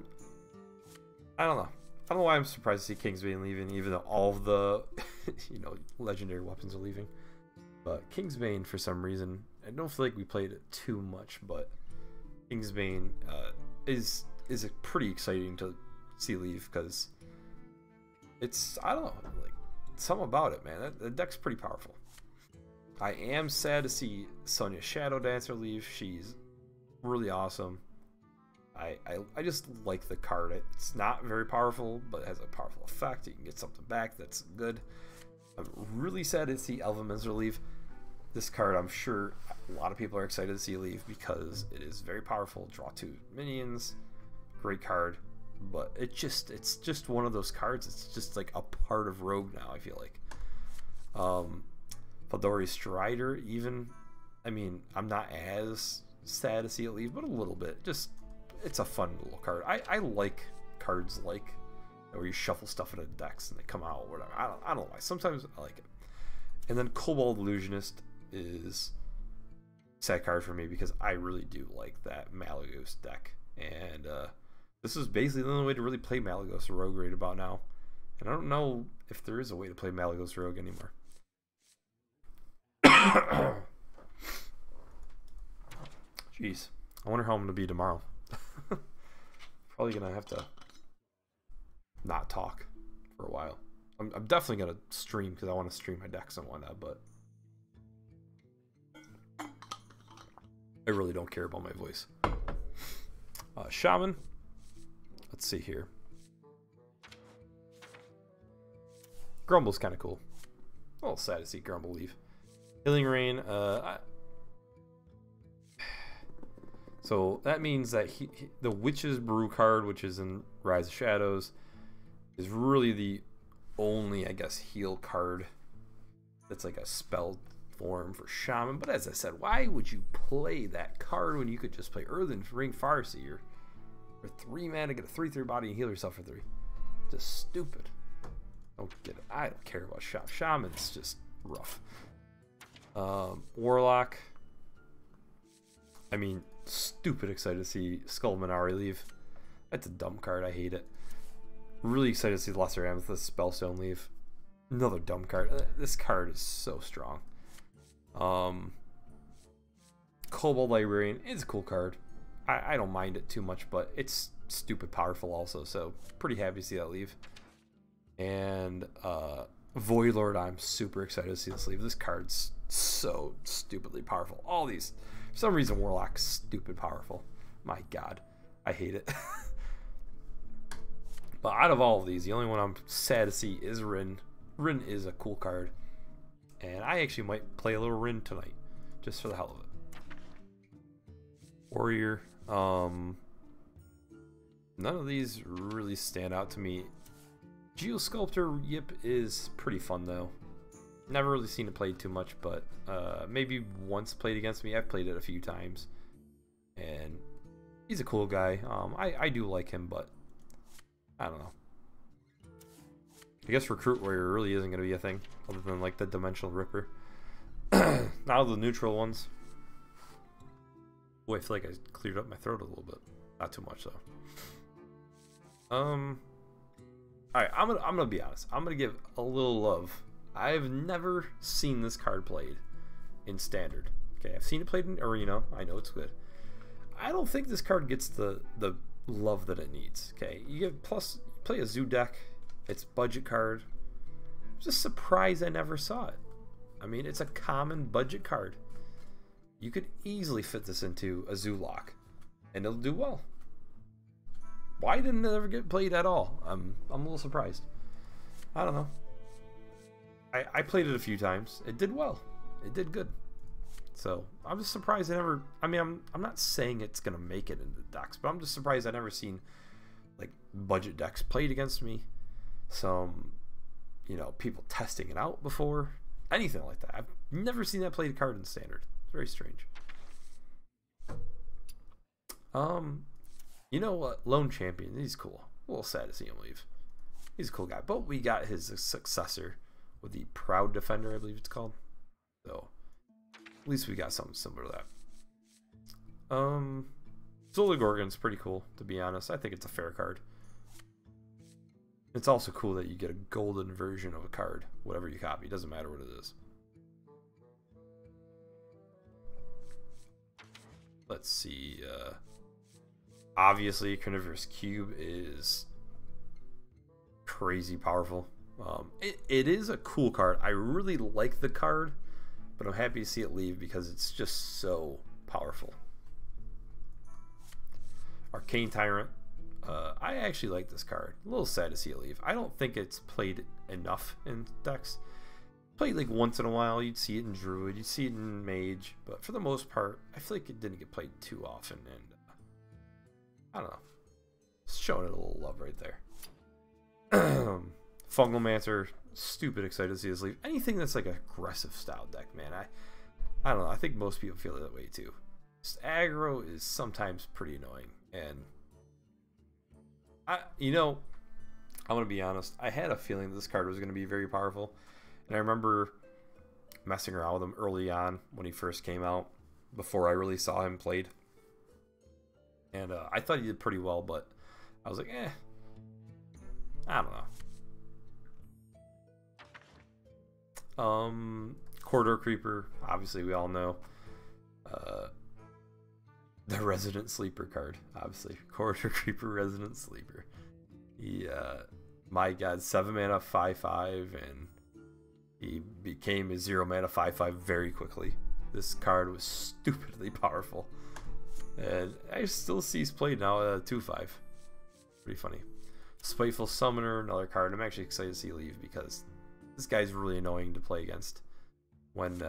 S1: don't know. I don't know why I'm surprised to see Kingsbane leaving, even though all of the legendary weapons are leaving. But Kingsbane, for some reason, I don't feel like we played it too much, but Kingsbane is pretty exciting to see leave because it's, I don't know, like something about it, man. The deck's pretty powerful. I am sad to see Sonya Shadow Dancer leave. She's really awesome. I just like the card. It's not very powerful, but it has a powerful effect. You can get something back that's good. I'm really sad to see Elven Minster leave. This card, I'm sure a lot of people are excited to see leave because it is very powerful. Draw 2 minions, great card, but it's just one of those cards. It's just like a part of Rogue now, I feel like. Faldori Strider, even, I mean, I'm not as sad to see it leave, but a little bit. Just, it's a fun little card. I like cards like where you shuffle stuff into decks and they come out or whatever. I don't know why. Sometimes I like it. And then Cobalt Illusionist is a sad card for me because I really do like that Malygos deck. And this is basically the only way to really play Malygos Rogue right about now. And I don't know if there is a way to play Malygos Rogue anymore. Jeez. I wonder how I'm going to be tomorrow. Probably going to have to not talk for a while. I'm definitely going to stream because I want to stream my decks and whatnot, but I really don't care about my voice. Shaman. Let's see here. Grumble's kind of cool. A little sad to see Grumble leave. Healing Rain. So that means that the Witch's Brew card, which is in Rise of Shadows, is really the only, I guess, heal card that's like a spell form for Shaman. But as I said, why would you play that card when you could just play Earthen Ring Farseer for 3 mana, get a 3/3 body and heal yourself for 3? Just stupid. Don't get it. I don't care about Shaman. Shaman's just rough. Warlock. I mean, stupid excited to see Skull Minari leave. That's a dumb card. I hate it. Really excited to see Lesser Amethyst Spellstone leave. Another dumb card. This card is so strong. Cobalt Librarian is a cool card. I don't mind it too much, but it's stupid powerful also, so pretty happy to see that leave. And Void Lord, I'm super excited to see this leave. This card's so stupidly powerful. All these, for some reason, Warlock's stupid powerful. My God, I hate it. But out of all of these, the only one I'm sad to see is Rin. Rin is a cool card, and I actually might play a little Rin tonight, just for the hell of it. Warrior. None of these really stand out to me. Geosculptor Yip is pretty fun though. Never really seen it played too much, but maybe once played against me. I've played it a few times, and he's a cool guy. I do like him, but I don't know. I guess Recruit Warrior really isn't going to be a thing, other than like the Dimensional Ripper. Not the neutral ones. Boy, I feel like I cleared up my throat a little bit. Not too much though. Alright, I'm gonna be honest. I'm gonna give a little love. I've never seen this card played in Standard. Okay, I've seen it played in Arena. I know it's good. I don't think this card gets the love that it needs. Okay, you get plus play a zoo deck. It's budget card. I'm just surprised I never saw it. I mean, it's a common budget card. You could easily fit this into a zoo lock, and it'll do well. Why didn't it ever get played at all? I'm a little surprised. I don't know. I played it a few times. It did well. It did good. So I'm just surprised I never. I mean, I'm not saying it's gonna make it into decks, but I'm just surprised I never seen like budget decks played against me. Some, people testing it out before, anything like that. I've never seen that played card in Standard. It's very strange. You know what? Lone Champion. He's cool. A little sad to see him leave. he's a cool guy. But we got his successor with the Proud Defender, I believe it's called. So at least we got something similar to that. Solar Gorgon's pretty cool, to be honest. I think it's a fair card. It's also cool that you get a golden version of a card, whatever you copy. It doesn't matter what it is. Let's see. Obviously, Carnivorous Cube is crazy powerful. It is a cool card. I really like the card, but I'm happy to see it leave because it's just so powerful. Arcane Tyrant. I actually like this card. A little sad to see it leave. I don't think it's played enough in decks. Played like once in a while. You'd see it in Druid, you'd see it in Mage, but for the most part, I feel like it didn't get played too often. And I don't know, just showing it a little love right there. Fungalmancer, stupid excited to see this leave. Anything that's like an aggressive style deck, man. I don't know. I think most people feel that way too. Just aggro is sometimes pretty annoying, and I'm gonna be honest. I had a feeling this card was gonna be very powerful, and I remember messing around with him early on when he first came out, before I really saw him played, and I thought he did pretty well, but I was like, I don't know. Corridor Creeper, obviously we all know. The Resident Sleeper card, obviously. Corridor Creeper, Resident Sleeper. He, my god, 7 mana, 5/5, and he became a 0 mana 5/5 very quickly. This card was stupidly powerful. And I still see he's played now at 2/5. Pretty funny. Spiteful Summoner, another card. I'm actually excited to see leave because this guy's really annoying to play against when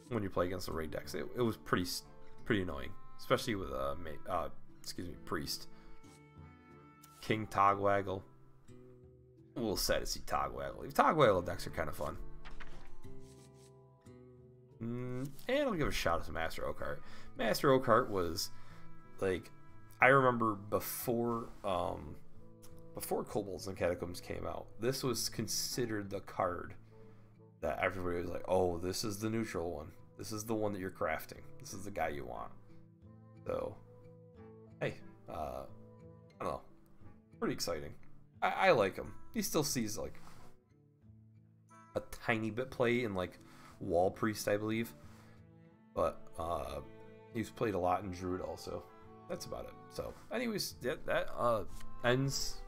S1: you play against the raid decks. It was pretty annoying, especially with Priest. King Togwaggle. A little sad to see Togwaggle. Togwaggle decks are kind of fun. And I'll give a shout out to Master Oakheart. Master Oakheart was like, I remember before Kobolds and Catacombs came out, this was considered the card that everybody was like, oh, this is the neutral one. This is the one that you're crafting. This is the guy you want. So, hey, I don't know. Pretty exciting. I like him. He still sees like a tiny bit play in like Wall Priest, I believe. But he's played a lot in Druid also. That's about it. So, anyways, that ends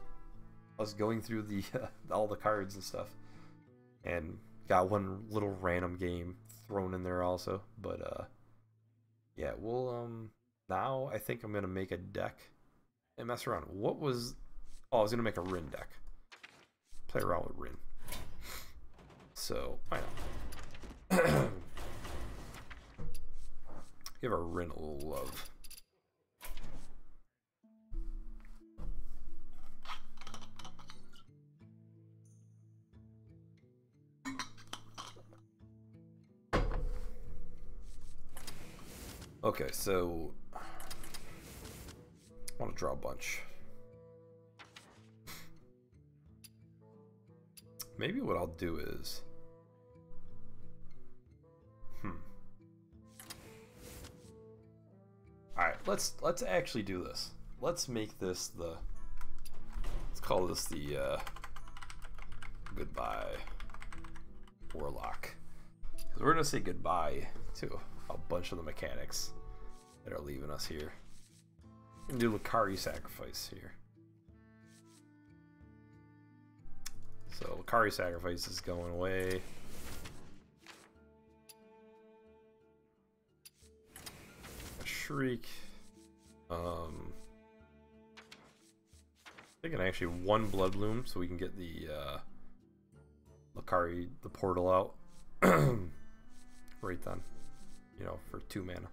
S1: us going through the all the cards and stuff, and got one little random game thrown in there also. But yeah, we'll now I think I'm gonna make a deck and mess around. What was? Oh, I was gonna make a Rin deck. Play around with Rin. So why not? Give our Rin a little love. Okay, so I want to draw a bunch. Maybe what I'll do is, all right, let's actually do this. Let's make this let's call this the goodbye Warlock. 'Cause we're gonna say goodbye to a bunch of the mechanics that are leaving us here. And do Lucari Sacrifice here. So Lucari Sacrifice is going away. A Shriek. Thinking actually 1 Blood Bloom so we can get the Lucari, the portal out. Right then. You know, for 2 mana.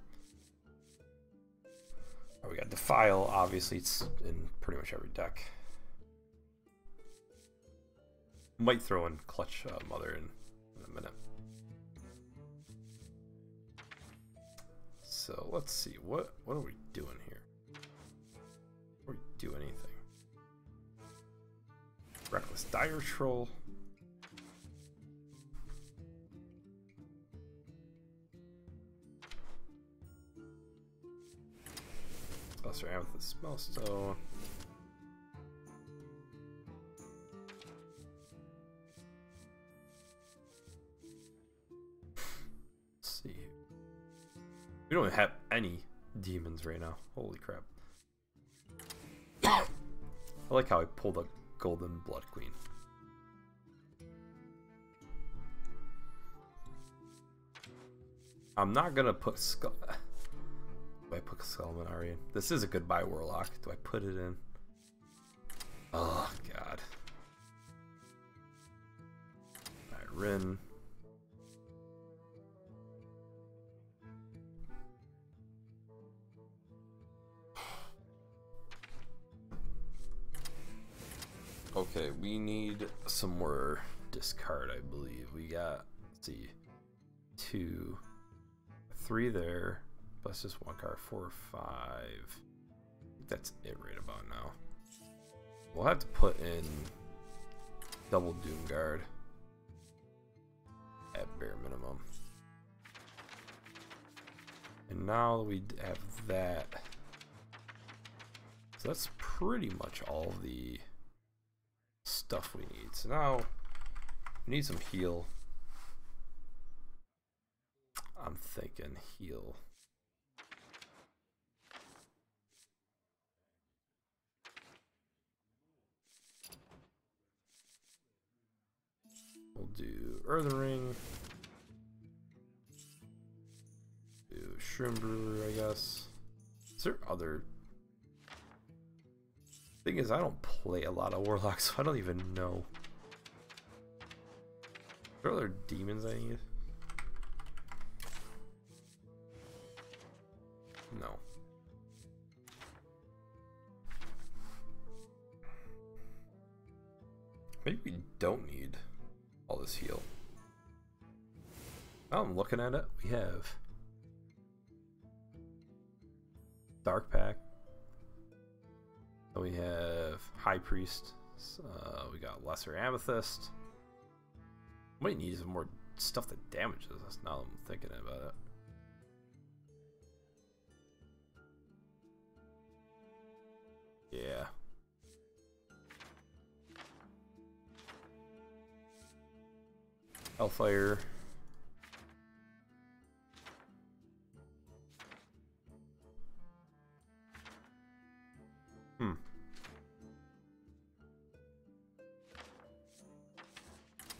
S1: Oh, we got Defile, obviously it's in pretty much every deck. Might throw in Clutch Mother in a minute. So let's see, what are we doing here? Are we do anything? Dire Troll. Lesser Amethyst Smellstone. Let's see. We don't have any demons right now. Holy crap. I like how I pulled a Golden Blood Queen. I'm not gonna put Skull. Do I put Skullmanari in? This is a goodbye Warlock. Do I put it in? Oh god. Alright, Rin. Okay, we need some more discard, I believe. We got, let's see, 2, 3 there, plus just 1 card, 4 or 5. I think that's it right about now. We'll have to put in double Doomguard at bare minimum. And now we have that. So that's pretty much all the stuff we need. So now we need some heal. I'm thinking heal. We'll do Earthen Ring. Do Shroom Brewer, I guess. Is there other? Thing is, I don't play a lot of Warlocks, so I don't even know. Are there other demons I need? No. Maybe we don't need all this heal. Now I'm looking at it. We have Dark Pact. We have High Priest. We got Lesser Amethyst. Might need some more stuff that damages us now that I'm thinking about it. Yeah. Hellfire.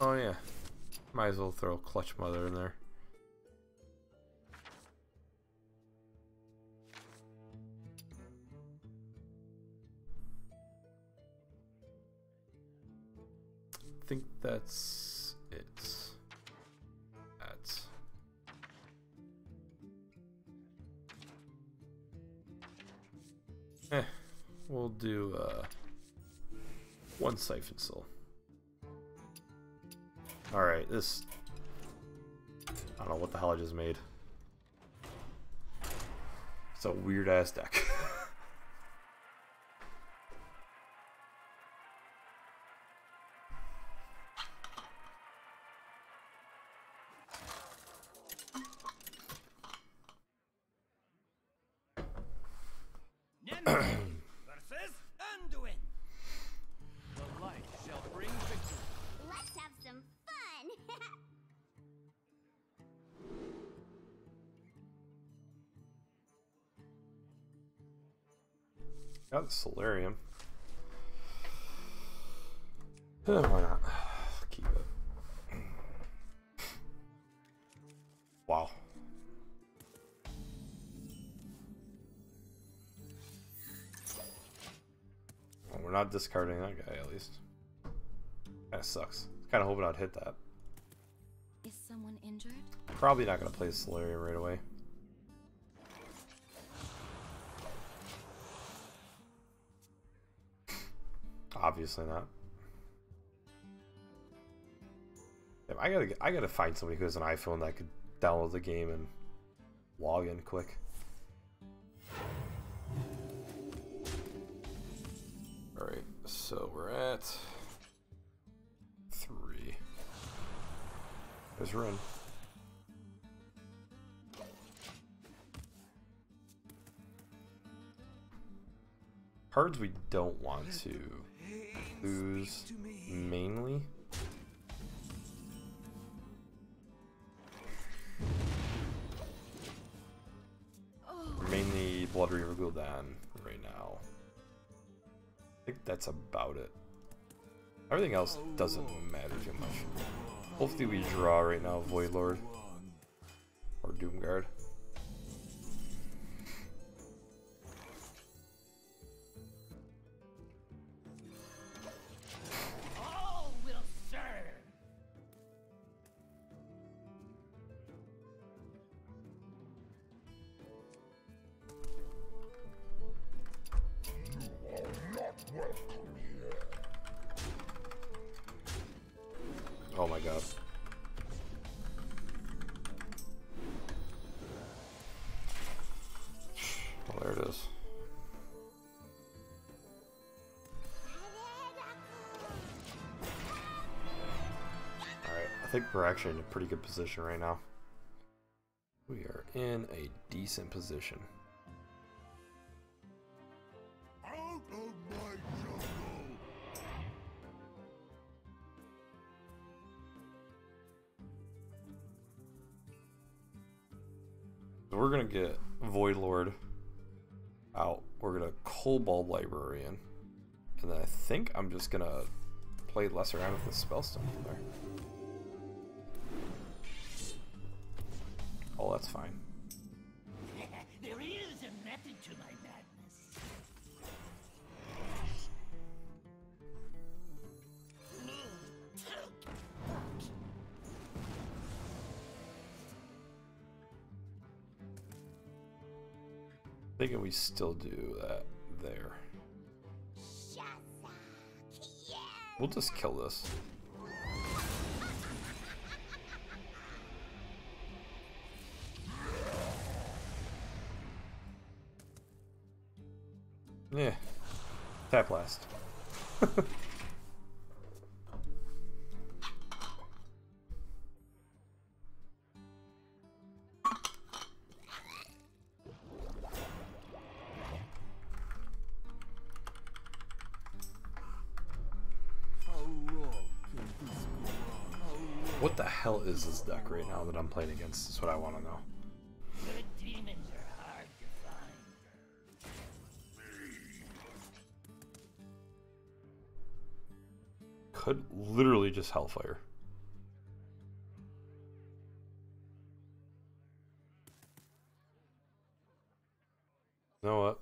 S1: Oh yeah. Might as well throw Clutch Mother in there. I think that's it. That's we'll do 1 Siphon Soul. Alright, this I don't know what the hell I just made. It's a weird ass deck.
S3: Versus Anduin. The light shall bring victory.
S4: Let's have some fun!
S1: Got the Solarium. Why not? Keep it. Wow. Well, we're not discarding that guy, at least. Kinda sucks. Kinda hoping I'd hit that.
S2: Is someone injured?
S1: Probably not gonna play Solarium right away. Obviously not. Yeah, I gotta find somebody who has an iPhone that could download the game and log in quick. Alright, so we're at There's Rin. Cards we don't want to lose mainly. Mainly Blood Reaver Gul'dan right now. I think that's about it. Everything else doesn't matter too much. Hopefully we draw right now Void Lord or Doomguard.
S3: All will serve.
S1: Oh my god. Well, there it is. Alright, I think we're actually in a pretty good position right now. We are in a decent position.
S5: Out of my jungle!
S1: So we're gonna get Void Lord out. We're gonna Cobalt Librarian. And then I think I'm just gonna play less around with the Spellstone from there. Oh, that's fine.
S3: There is a method to my madness.
S1: Thinking we still do that there. We'll just kill this. Yeah. Tap last. What the hell is this deck right now that I'm playing against? Is what I want to know.
S3: Good demons are hard to find.
S1: Could literally just Hellfire. You know what?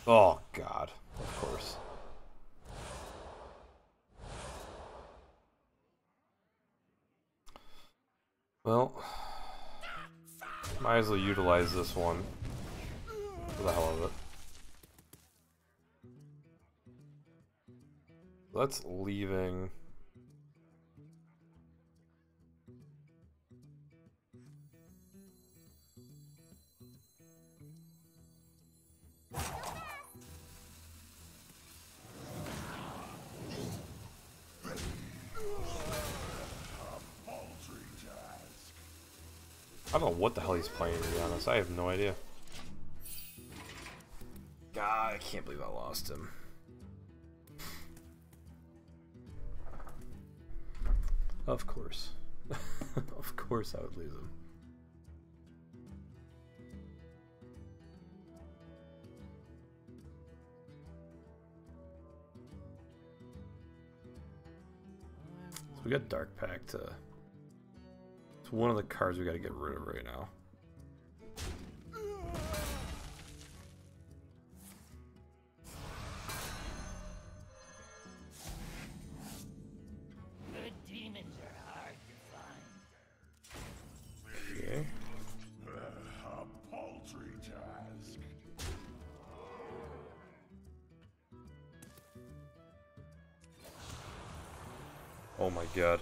S1: Oh god, of course. Well, might as well utilize this one for the hell of it. That's leaving. I don't know what the hell he's playing, to be honest. I have no idea. God, I can't believe I lost him. Of course. Of course I would lose him. So we got Dark Pact to... It's one of the cards we gotta get rid of right now.
S3: Good demons are hard to find.
S1: Okay.
S5: A paltry task.
S1: Oh my god.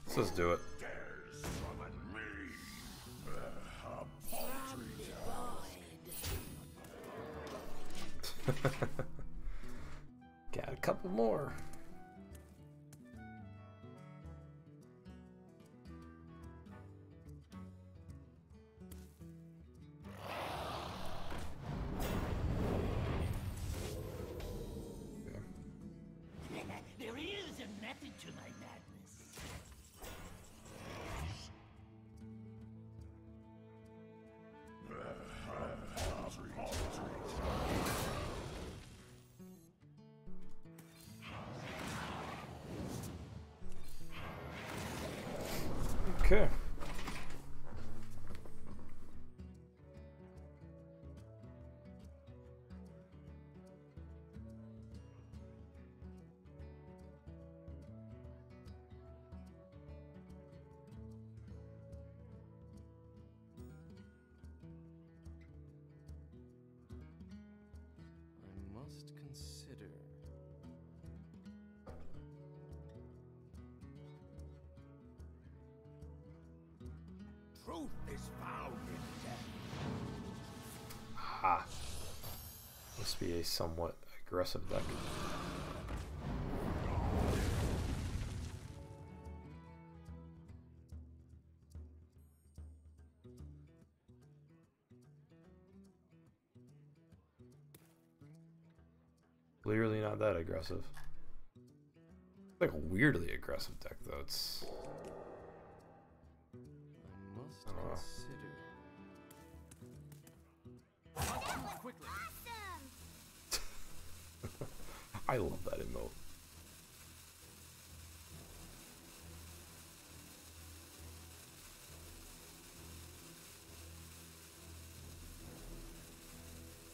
S1: Let's just do it.
S5: Dare summon me. A paltry task.
S1: Got a couple more.
S3: There is a method to my madness.
S1: Okay.
S6: I must consider.
S5: Truth is found in death.
S1: Ah. Must be a somewhat aggressive deck. Clearly not that aggressive. Like a weirdly aggressive deck though. It's
S6: I must
S1: don't know.
S6: consider.
S4: Quickly. Awesome.
S1: I love that emote.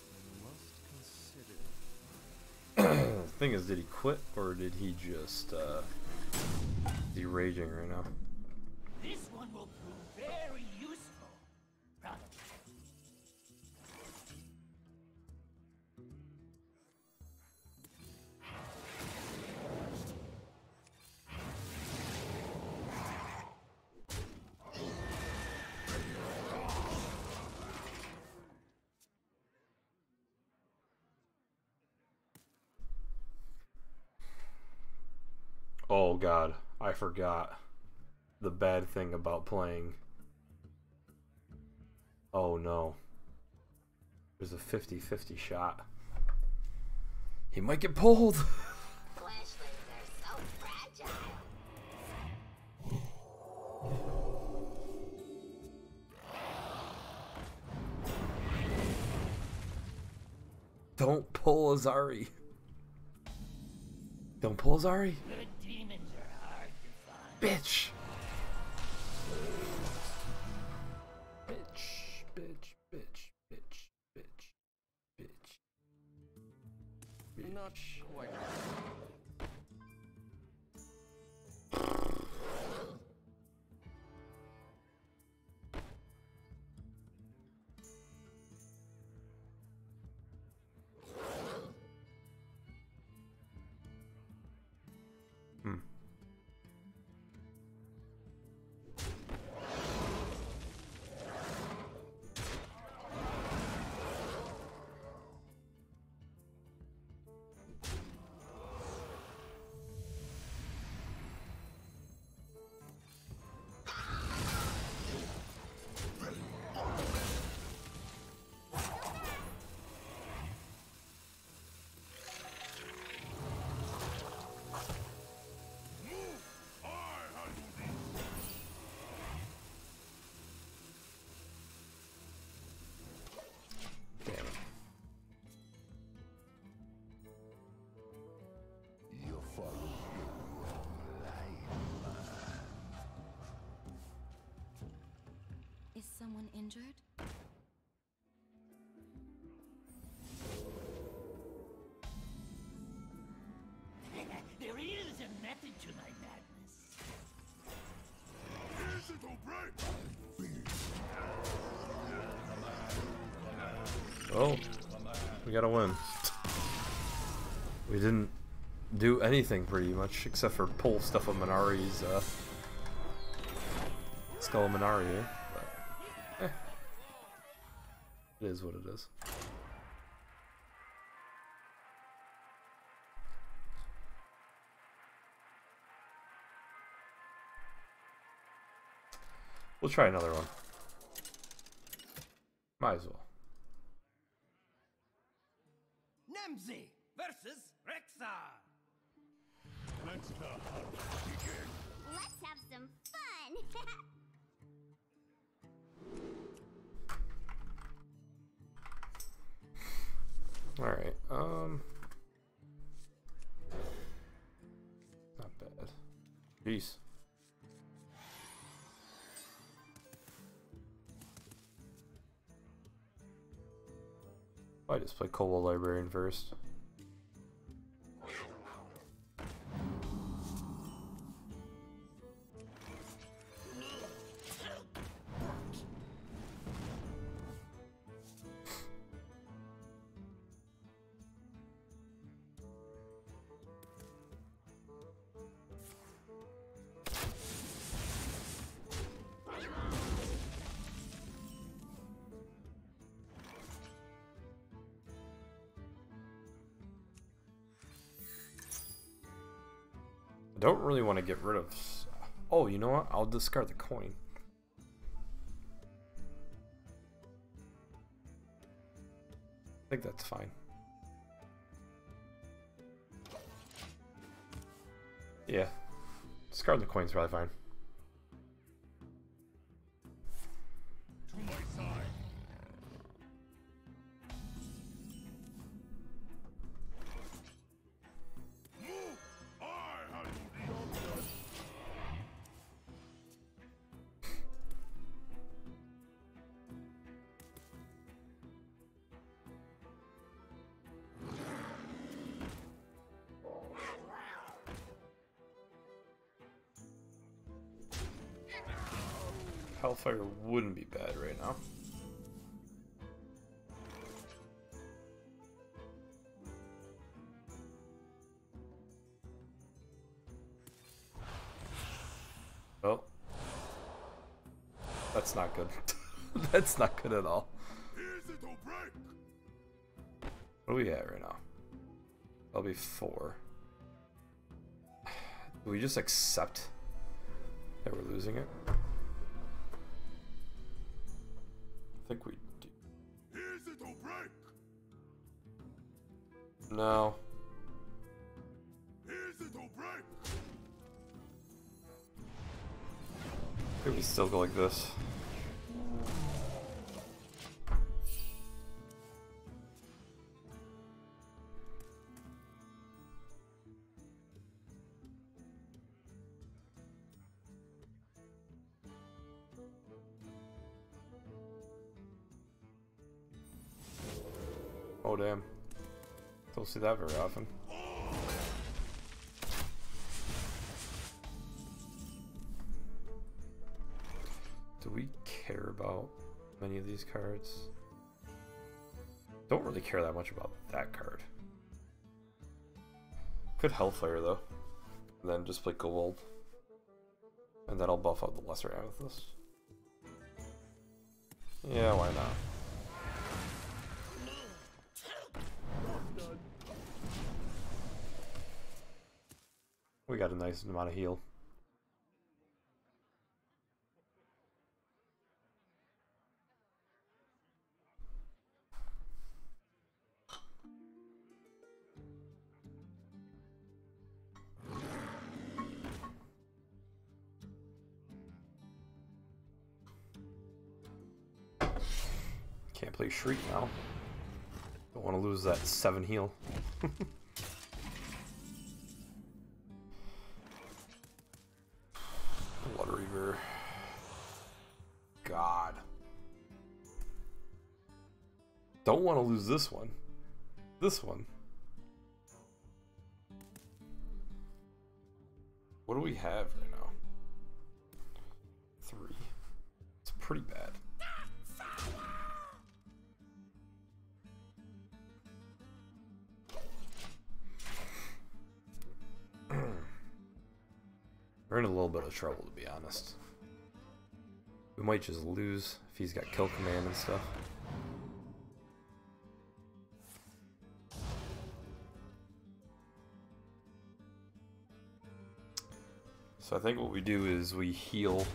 S6: I must consider.
S1: The thing is, did he quit or did he just is he raging right now?
S3: This one will prove very useful. Probably.
S1: Oh god, I forgot the bad thing about playing. Oh no. There's a 50-50 shot. He might get pulled.
S4: Flashlings are so fragile.
S1: Don't pull Azari. Don't pull Azari.
S3: Good demons are hard to find.
S1: Bitch. Bitch, bitch, bitch, bitch, bitch, bitch.
S6: Not quite.
S1: Hmm. Damn it.
S5: You follow
S2: Is someone injured?
S3: There is a method to my madness.
S5: Is it all right?
S1: Oh, we gotta win. We didn't do anything pretty much except for pull stuff of Minari's Skull of Minari here. But, it is what it is. We'll try another one. Might as well.
S3: Nemzi versus Rexar.
S5: Let's the hunt begin.
S4: Let's have some fun.
S1: Alright, not bad. Jeez. I just play Cobalt Librarian first. Don't really want to get rid of... Oh, you know what? I'll discard the coin. I think that's fine. Yeah. Discard the coin's probably fine.
S5: To my side. Move! I handle the object.
S1: Hellfire wouldn't be bad right now. Oh. That's not good. That's not good at all.
S5: Here's it to break.
S1: What are we at right now? That'll be 4. Do we just accept that we're losing it? I think we do.
S5: Here's it to break.
S1: No.
S5: Here's it to break.
S1: Maybe we still go like this. Oh damn. Don't see that very often. Do we care about many of these cards? Don't really care that much about that card. Could Hellfire though. And then just play Gold. And then I'll buff out the Lesser Amethyst. Yeah, why not? We got a nice amount of heal. Can't play Shriek now. Don't want to lose that 7 heal. Blood Reaver. God. Don't want to lose this one. This one. What do we have right now? 3. It's pretty bad. We're in a little bit of trouble, to be honest. We might just lose if he's got kill command and stuff. So I think what we do is we heal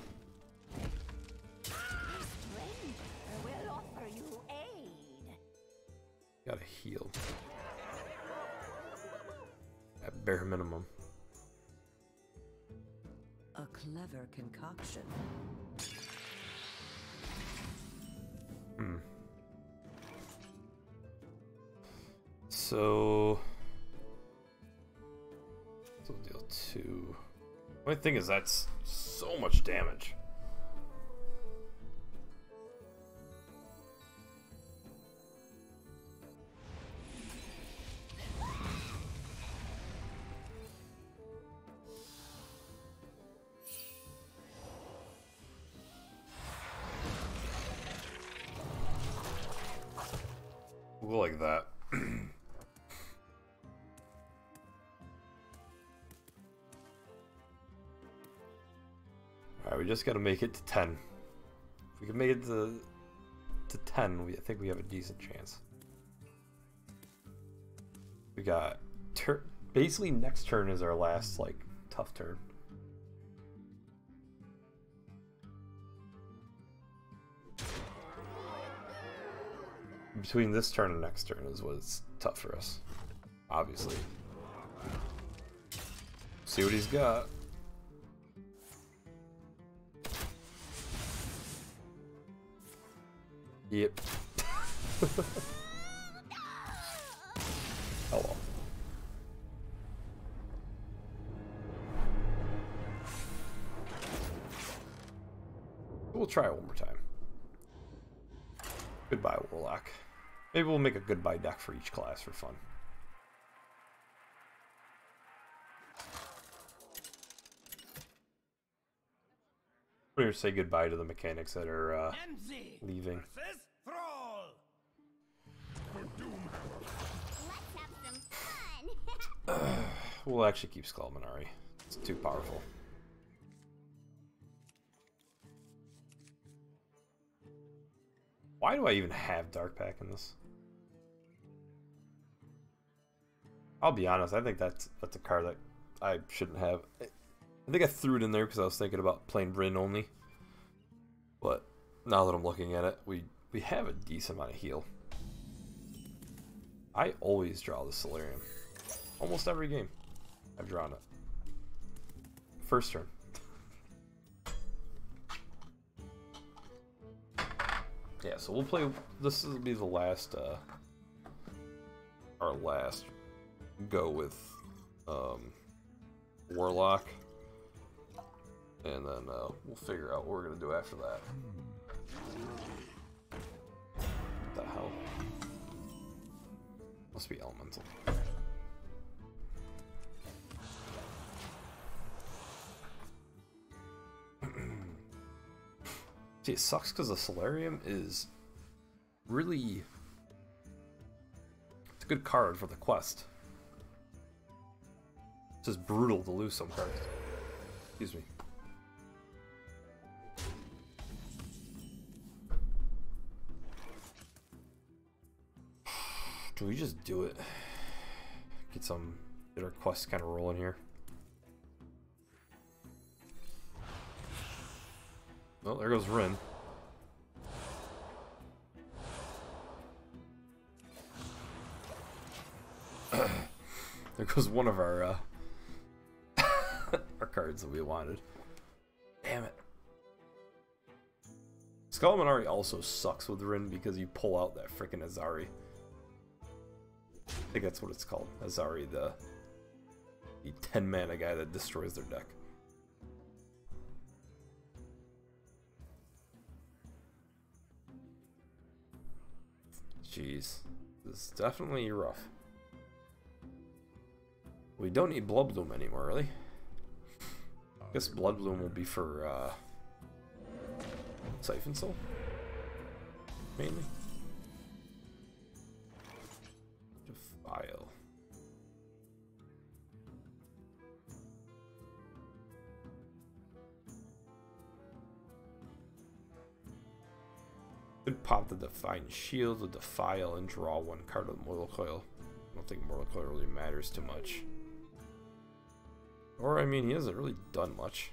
S1: at bare minimum.
S7: A clever concoction.
S1: So deal 2. The only thing is that's so much damage. We'll go like that. Alright, we just gotta make it to 10. If we can make it to 10, I think we have a decent chance. We got basically next turn is our last like tough turn. Between this turn and next turn is what's tough for us, obviously. See what he's got. Yep. Oh well. We'll try it one more time. Goodbye, Warlock. Maybe we'll make a goodbye deck for each class for fun. We're gonna say goodbye to the mechanics that are leaving.
S4: Let's have some fun.
S1: We'll actually keep Skull Minari. It's too powerful. Why do I even have Dark Pack in this? I'll be honest, I think that's a card that I shouldn't have. I think I threw it in there because I was thinking about playing Bryn only. But now that I'm looking at it, we have a decent amount of heal. I always draw the Solarium. Almost every game I've drawn it. First turn. Yeah, so we'll play. This will be the last, our last go with Warlock, and then we'll figure out what we're gonna do after that. What the hell? Must be elemental. See, it sucks because the Solarium is really... It's a good card for the quest. It's just brutal to lose some cards. Excuse me. Do we just do it? Get our quest kind of rolling here. Well, there goes Rin. There goes one of our our cards that we wanted. Damn it. Skull Minari also sucks with Rin because you pull out that freaking Azari. I think that's what it's called. Azari, the 10 mana guy that destroys their deck. Jeez, this is definitely rough. We don't need Blood Bloom anymore, really. I guess Blood Bloom will be for Siphon Soul, mainly. Defile. Could pop the Defiant Shield, the Defile, and draw one card with Mortal Coil. I don't think Mortal Coil really matters too much. Or, I mean, he hasn't really done much.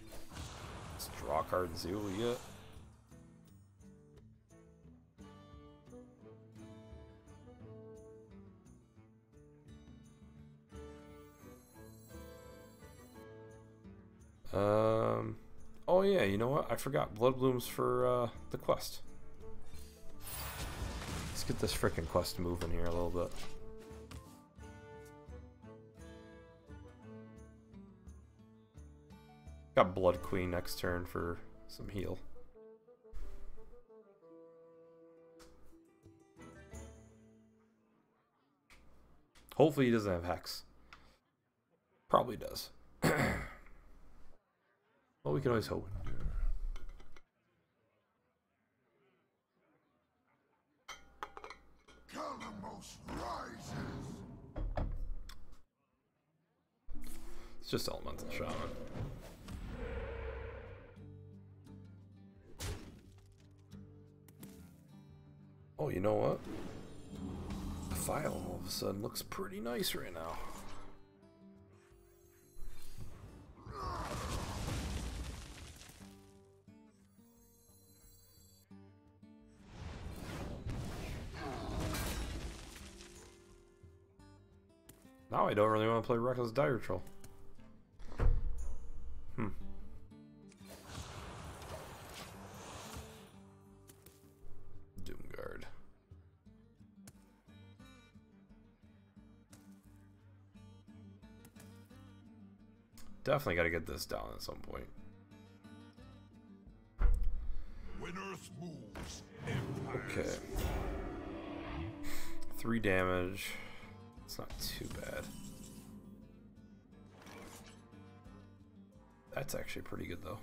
S1: Let's draw a card and see what we get. Oh yeah, you know what? I forgot blood blooms for the quest. Let's get this frickin' quest moving here a little bit. Got Blood Queen next turn for some heal. Hopefully he doesn't have Hex. Probably does. Well, we can always hope.
S5: Calamos rises.
S1: It's just Elemental Shaman. Oh, you know what? The file all of a sudden looks pretty nice right now. Now I don't really want to play Reckless Dire Troll. Doomguard. Definitely got to get this down at some point.
S5: When Earth moves, empires.
S1: Okay. 3 damage. It's not too bad. That's actually pretty good though.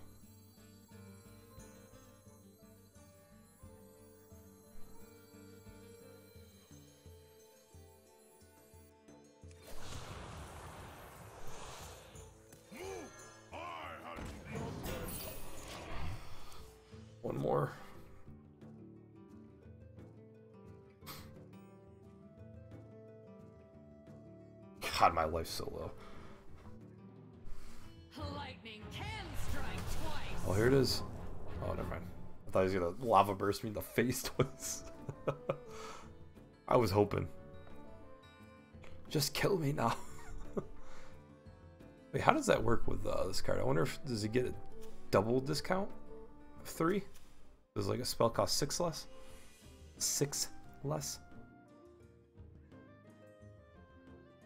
S1: One more. God, my life's so low.
S3: Lightning can strike twice.
S1: Oh, here it is. Oh, never mind. I thought he was gonna lava burst me in the face twice. I was hoping. Just kill me now. Wait, how does that work with this card? I wonder if does he get a double discount of 3? Does like a spell cost 6 less? 6 less?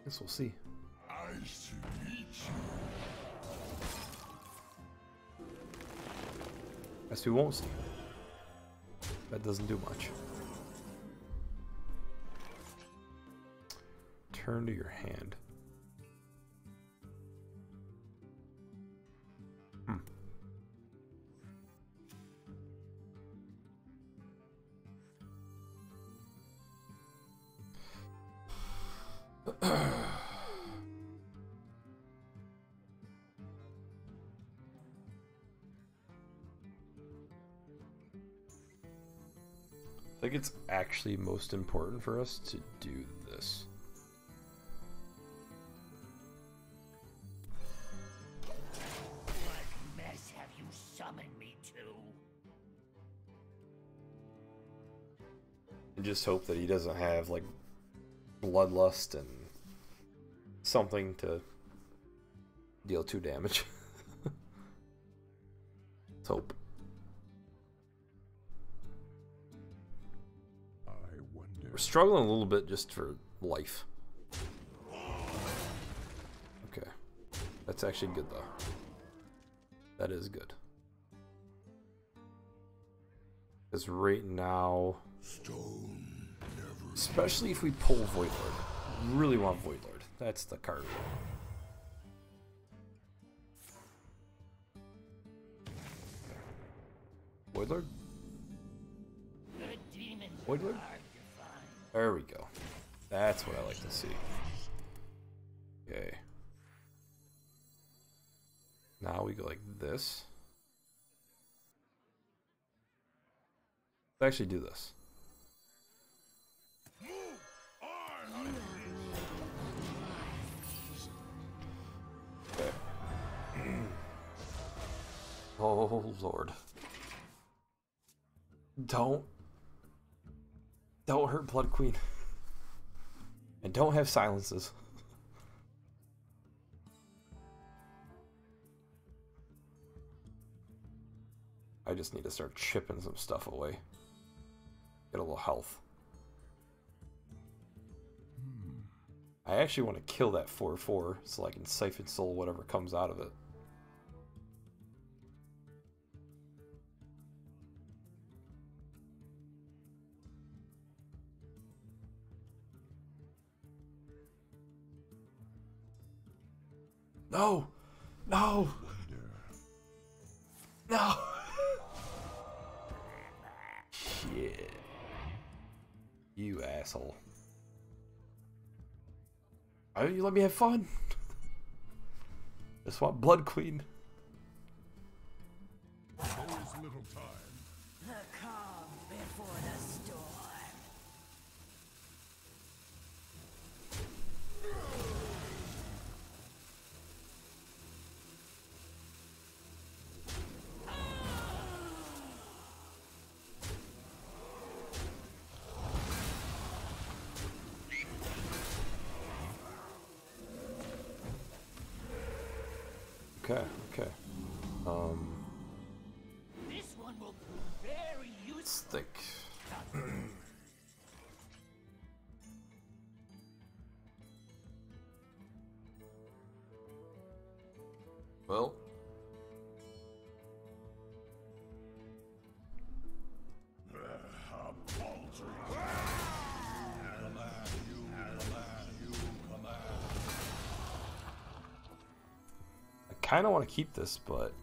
S1: Guess we'll see.
S5: Nice to meet you.
S1: Guess we won't see. That doesn't do much. Turn to your hand. I think it's actually most important for us to do this.
S3: What mess have you summoned me to?
S1: And just hope that he doesn't have like bloodlust and something to deal 2 damage. Let's hope.
S5: I wonder.
S1: We're struggling a little bit just for life. Okay. That's actually good though. That is good. Because right now,
S5: Stone never.
S1: especially if we pull Void Lord, really want Void Lord. That's the card. Void Lord?
S3: Good demons
S1: Void Lord?
S3: are hard to find.
S1: There we go. That's what I like to see. Okay. Now we go like this. Let's actually do this. Okay. Oh Lord. Don't hurt Blood Queen. And don't have silences. I just need to start chipping some stuff away. Get a little health. I actually want to kill that 4/4 so I can Siphon Soul whatever comes out of it. No! No! No! Shit. You asshole. Why don't you let me have fun? Just want Blood Queen.
S5: Always little time.
S7: The calm before the storm.
S1: Okay, okay.
S3: This one will be very useful.
S1: Let's think. Well.
S5: How paltry. You command.
S1: I kind of want to keep this, but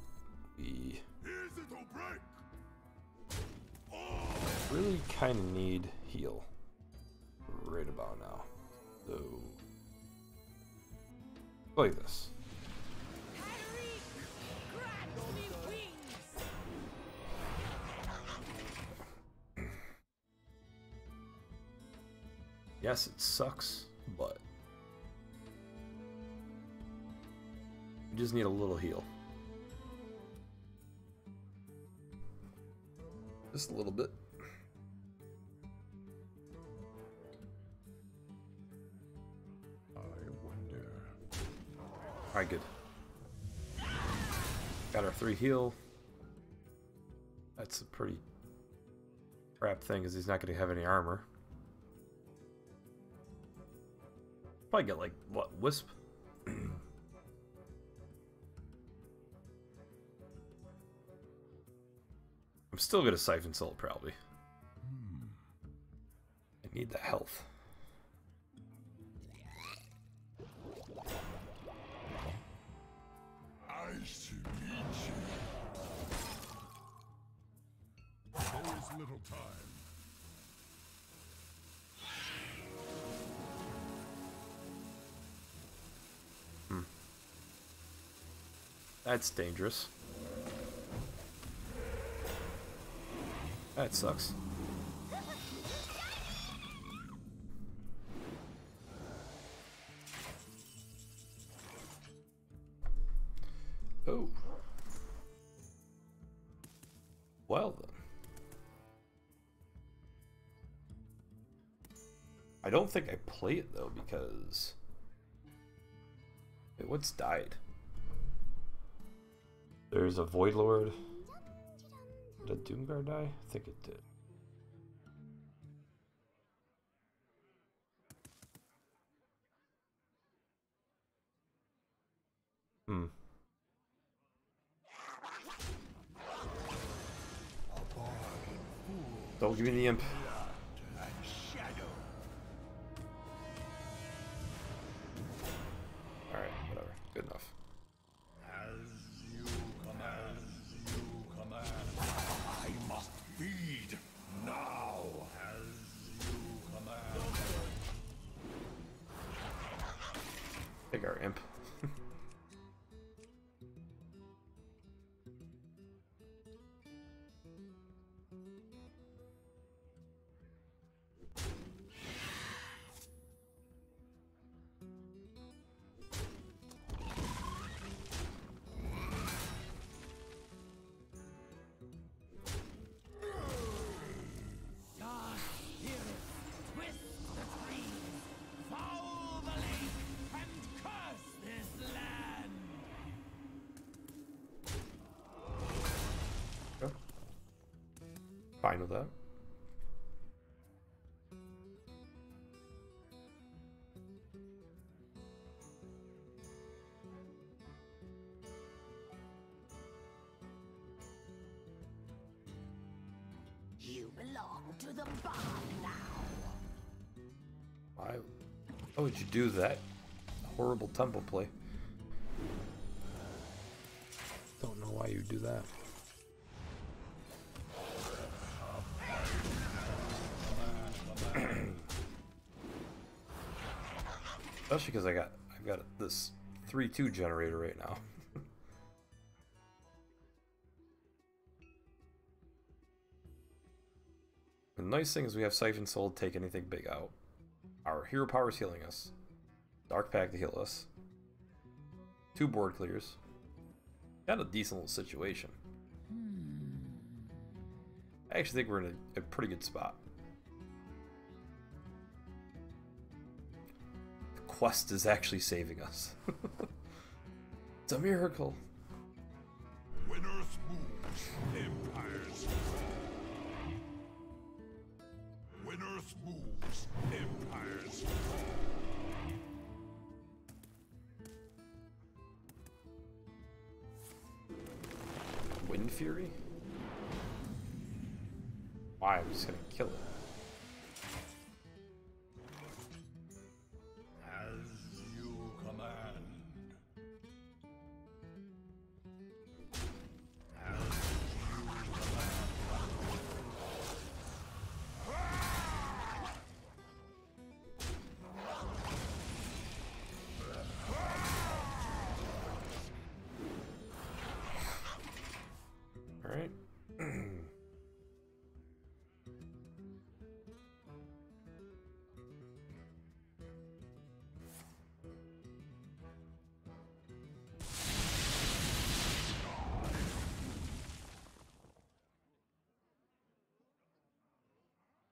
S1: we
S5: Here's it'll break.
S1: really kind of need heal right about now. So, like this. Yes, it sucks, but you just need a little heal. Just a little bit.
S5: I wonder.
S1: Alright, good. Got our 3 heal. That's a pretty crap thing, because he's not going to have any armor. Probably get, like, what, Wisp? I'm still going to Siphon Soul, probably. I need the health.
S5: Ice peachy. Always little time.
S1: That's dangerous. That sucks. Oh. Well then. I don't think I play it though because... Wait, what's died? There's a Void Lord. Did a Doomguard die? I think it did. Don't give me the imp.
S5: And shadow.
S1: Alright, whatever. Good enough.
S5: As you command. I must feed now. As you command.
S1: Take our imp. Fine with that.
S7: You belong to the barn now.
S1: Why would you do that? Horrible temple play. Don't know why you do that. Especially because I've got this 3-2 generator right now. The nice thing is we have Siphon Soul to take anything big out. Our Hero Power is healing us. Dark Pack to heal us. 2 board clears. Got a decent little situation. I actually think we're in a pretty good spot. The quest is actually saving us. It's a miracle.
S5: When Earth moves, empires fall. When Earth moves, empires fall.
S1: Wind Fury? Why? I'm just gonna kill it.
S5: As you command. As you
S1: Alright.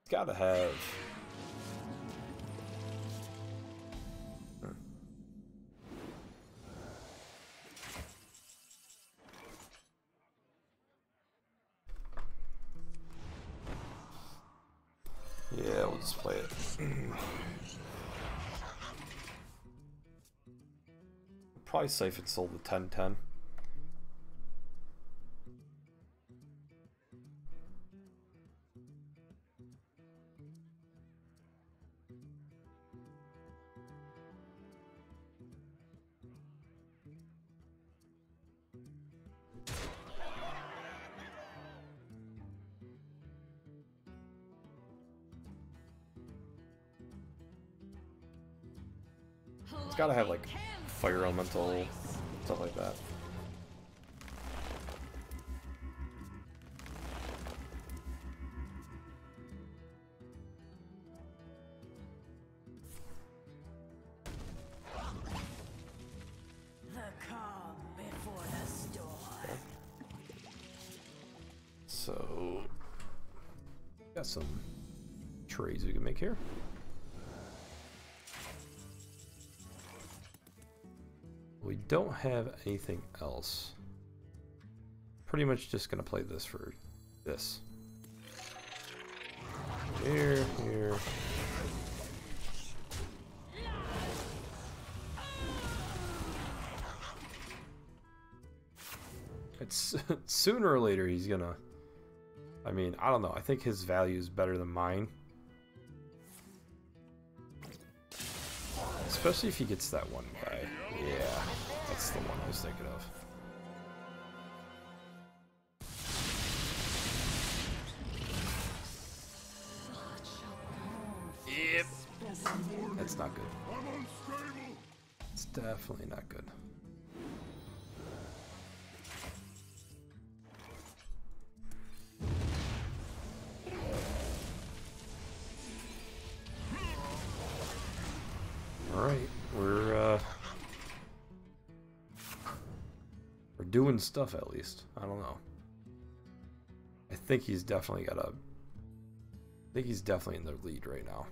S1: Gotta have. Yeah, we'll just play it. Probably Siphon Soul the 10-10. It's gotta have like fire elemental, stuff like that.
S7: The calm before the storm.
S1: So, got some trades we can make here. We don't have anything else. Pretty much just gonna play this for this. Here, here. It's sooner or later he's gonna. I mean, I don't know. I think his value is better than mine. Especially if he gets that one guy. Yeah, that's the one I was thinking of. Yep. That's not good.
S5: I'm unstable.
S1: It's definitely not good. Alright, we're doing stuff at least. I don't know. I think he's definitely got a... I think he's definitely in the lead right now.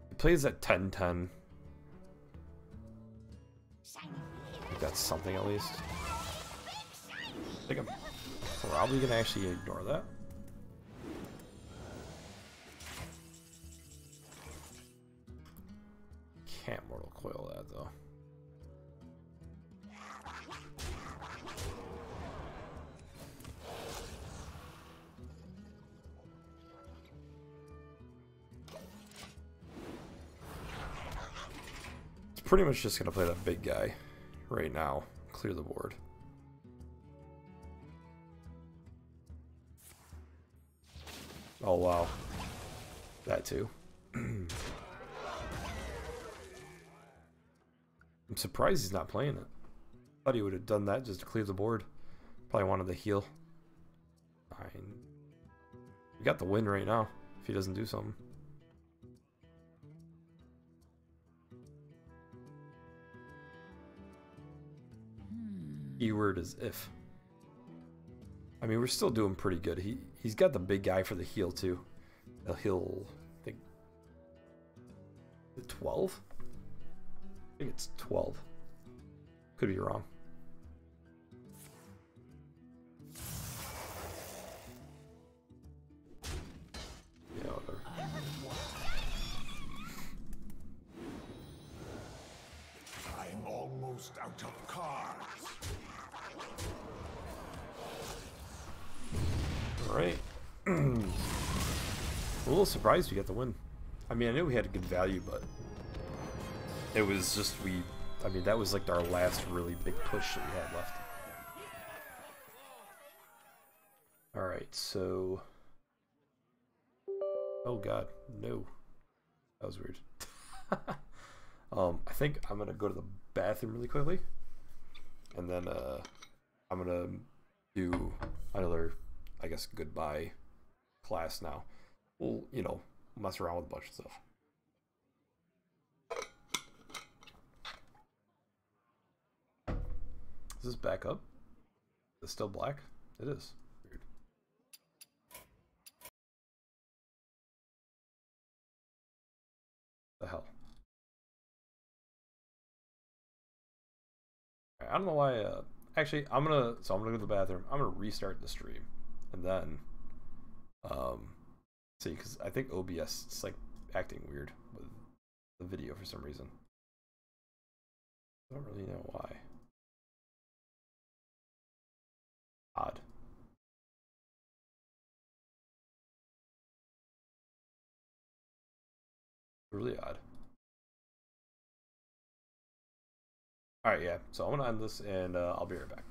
S1: He plays at 10-10. I think that's something at least. I think I'm probably gonna actually ignore that. pretty much just gonna play that big guy right now. Clear the board. Oh wow. That too. I'm surprised he's not playing it. Thought he would have done that just to clear the board. Probably wanted to heal. Fine. We got the win right now if he doesn't do something. Keyword is if. I mean, we're still doing pretty good. He's got the big guy for the heal too. He'll heal, I think, 12? I think it's 12. Could be wrong. Yeah, whatever.
S5: I'm almost out of cards.
S1: Alright. A little surprised we got the win. I mean, I knew we had a good value, but it was just I mean, that was like our last really big push that we had left. Alright, so... Oh god, no. That was weird. I think I'm gonna go to the bathroom really quickly. And then, I'm gonna do another, I guess, goodbye class now. We'll, you know, mess around with a bunch of stuff. Is this back up? Is it still black? It is. Weird. The hell? I don't know why. Actually, I'm gonna go to the bathroom. I'm gonna restart the stream, and then see, because I think OBS is like acting weird with the video for some reason. I don't really know why. Odd. Really odd. Alright, yeah. So I'm gonna end this and I'll be right back.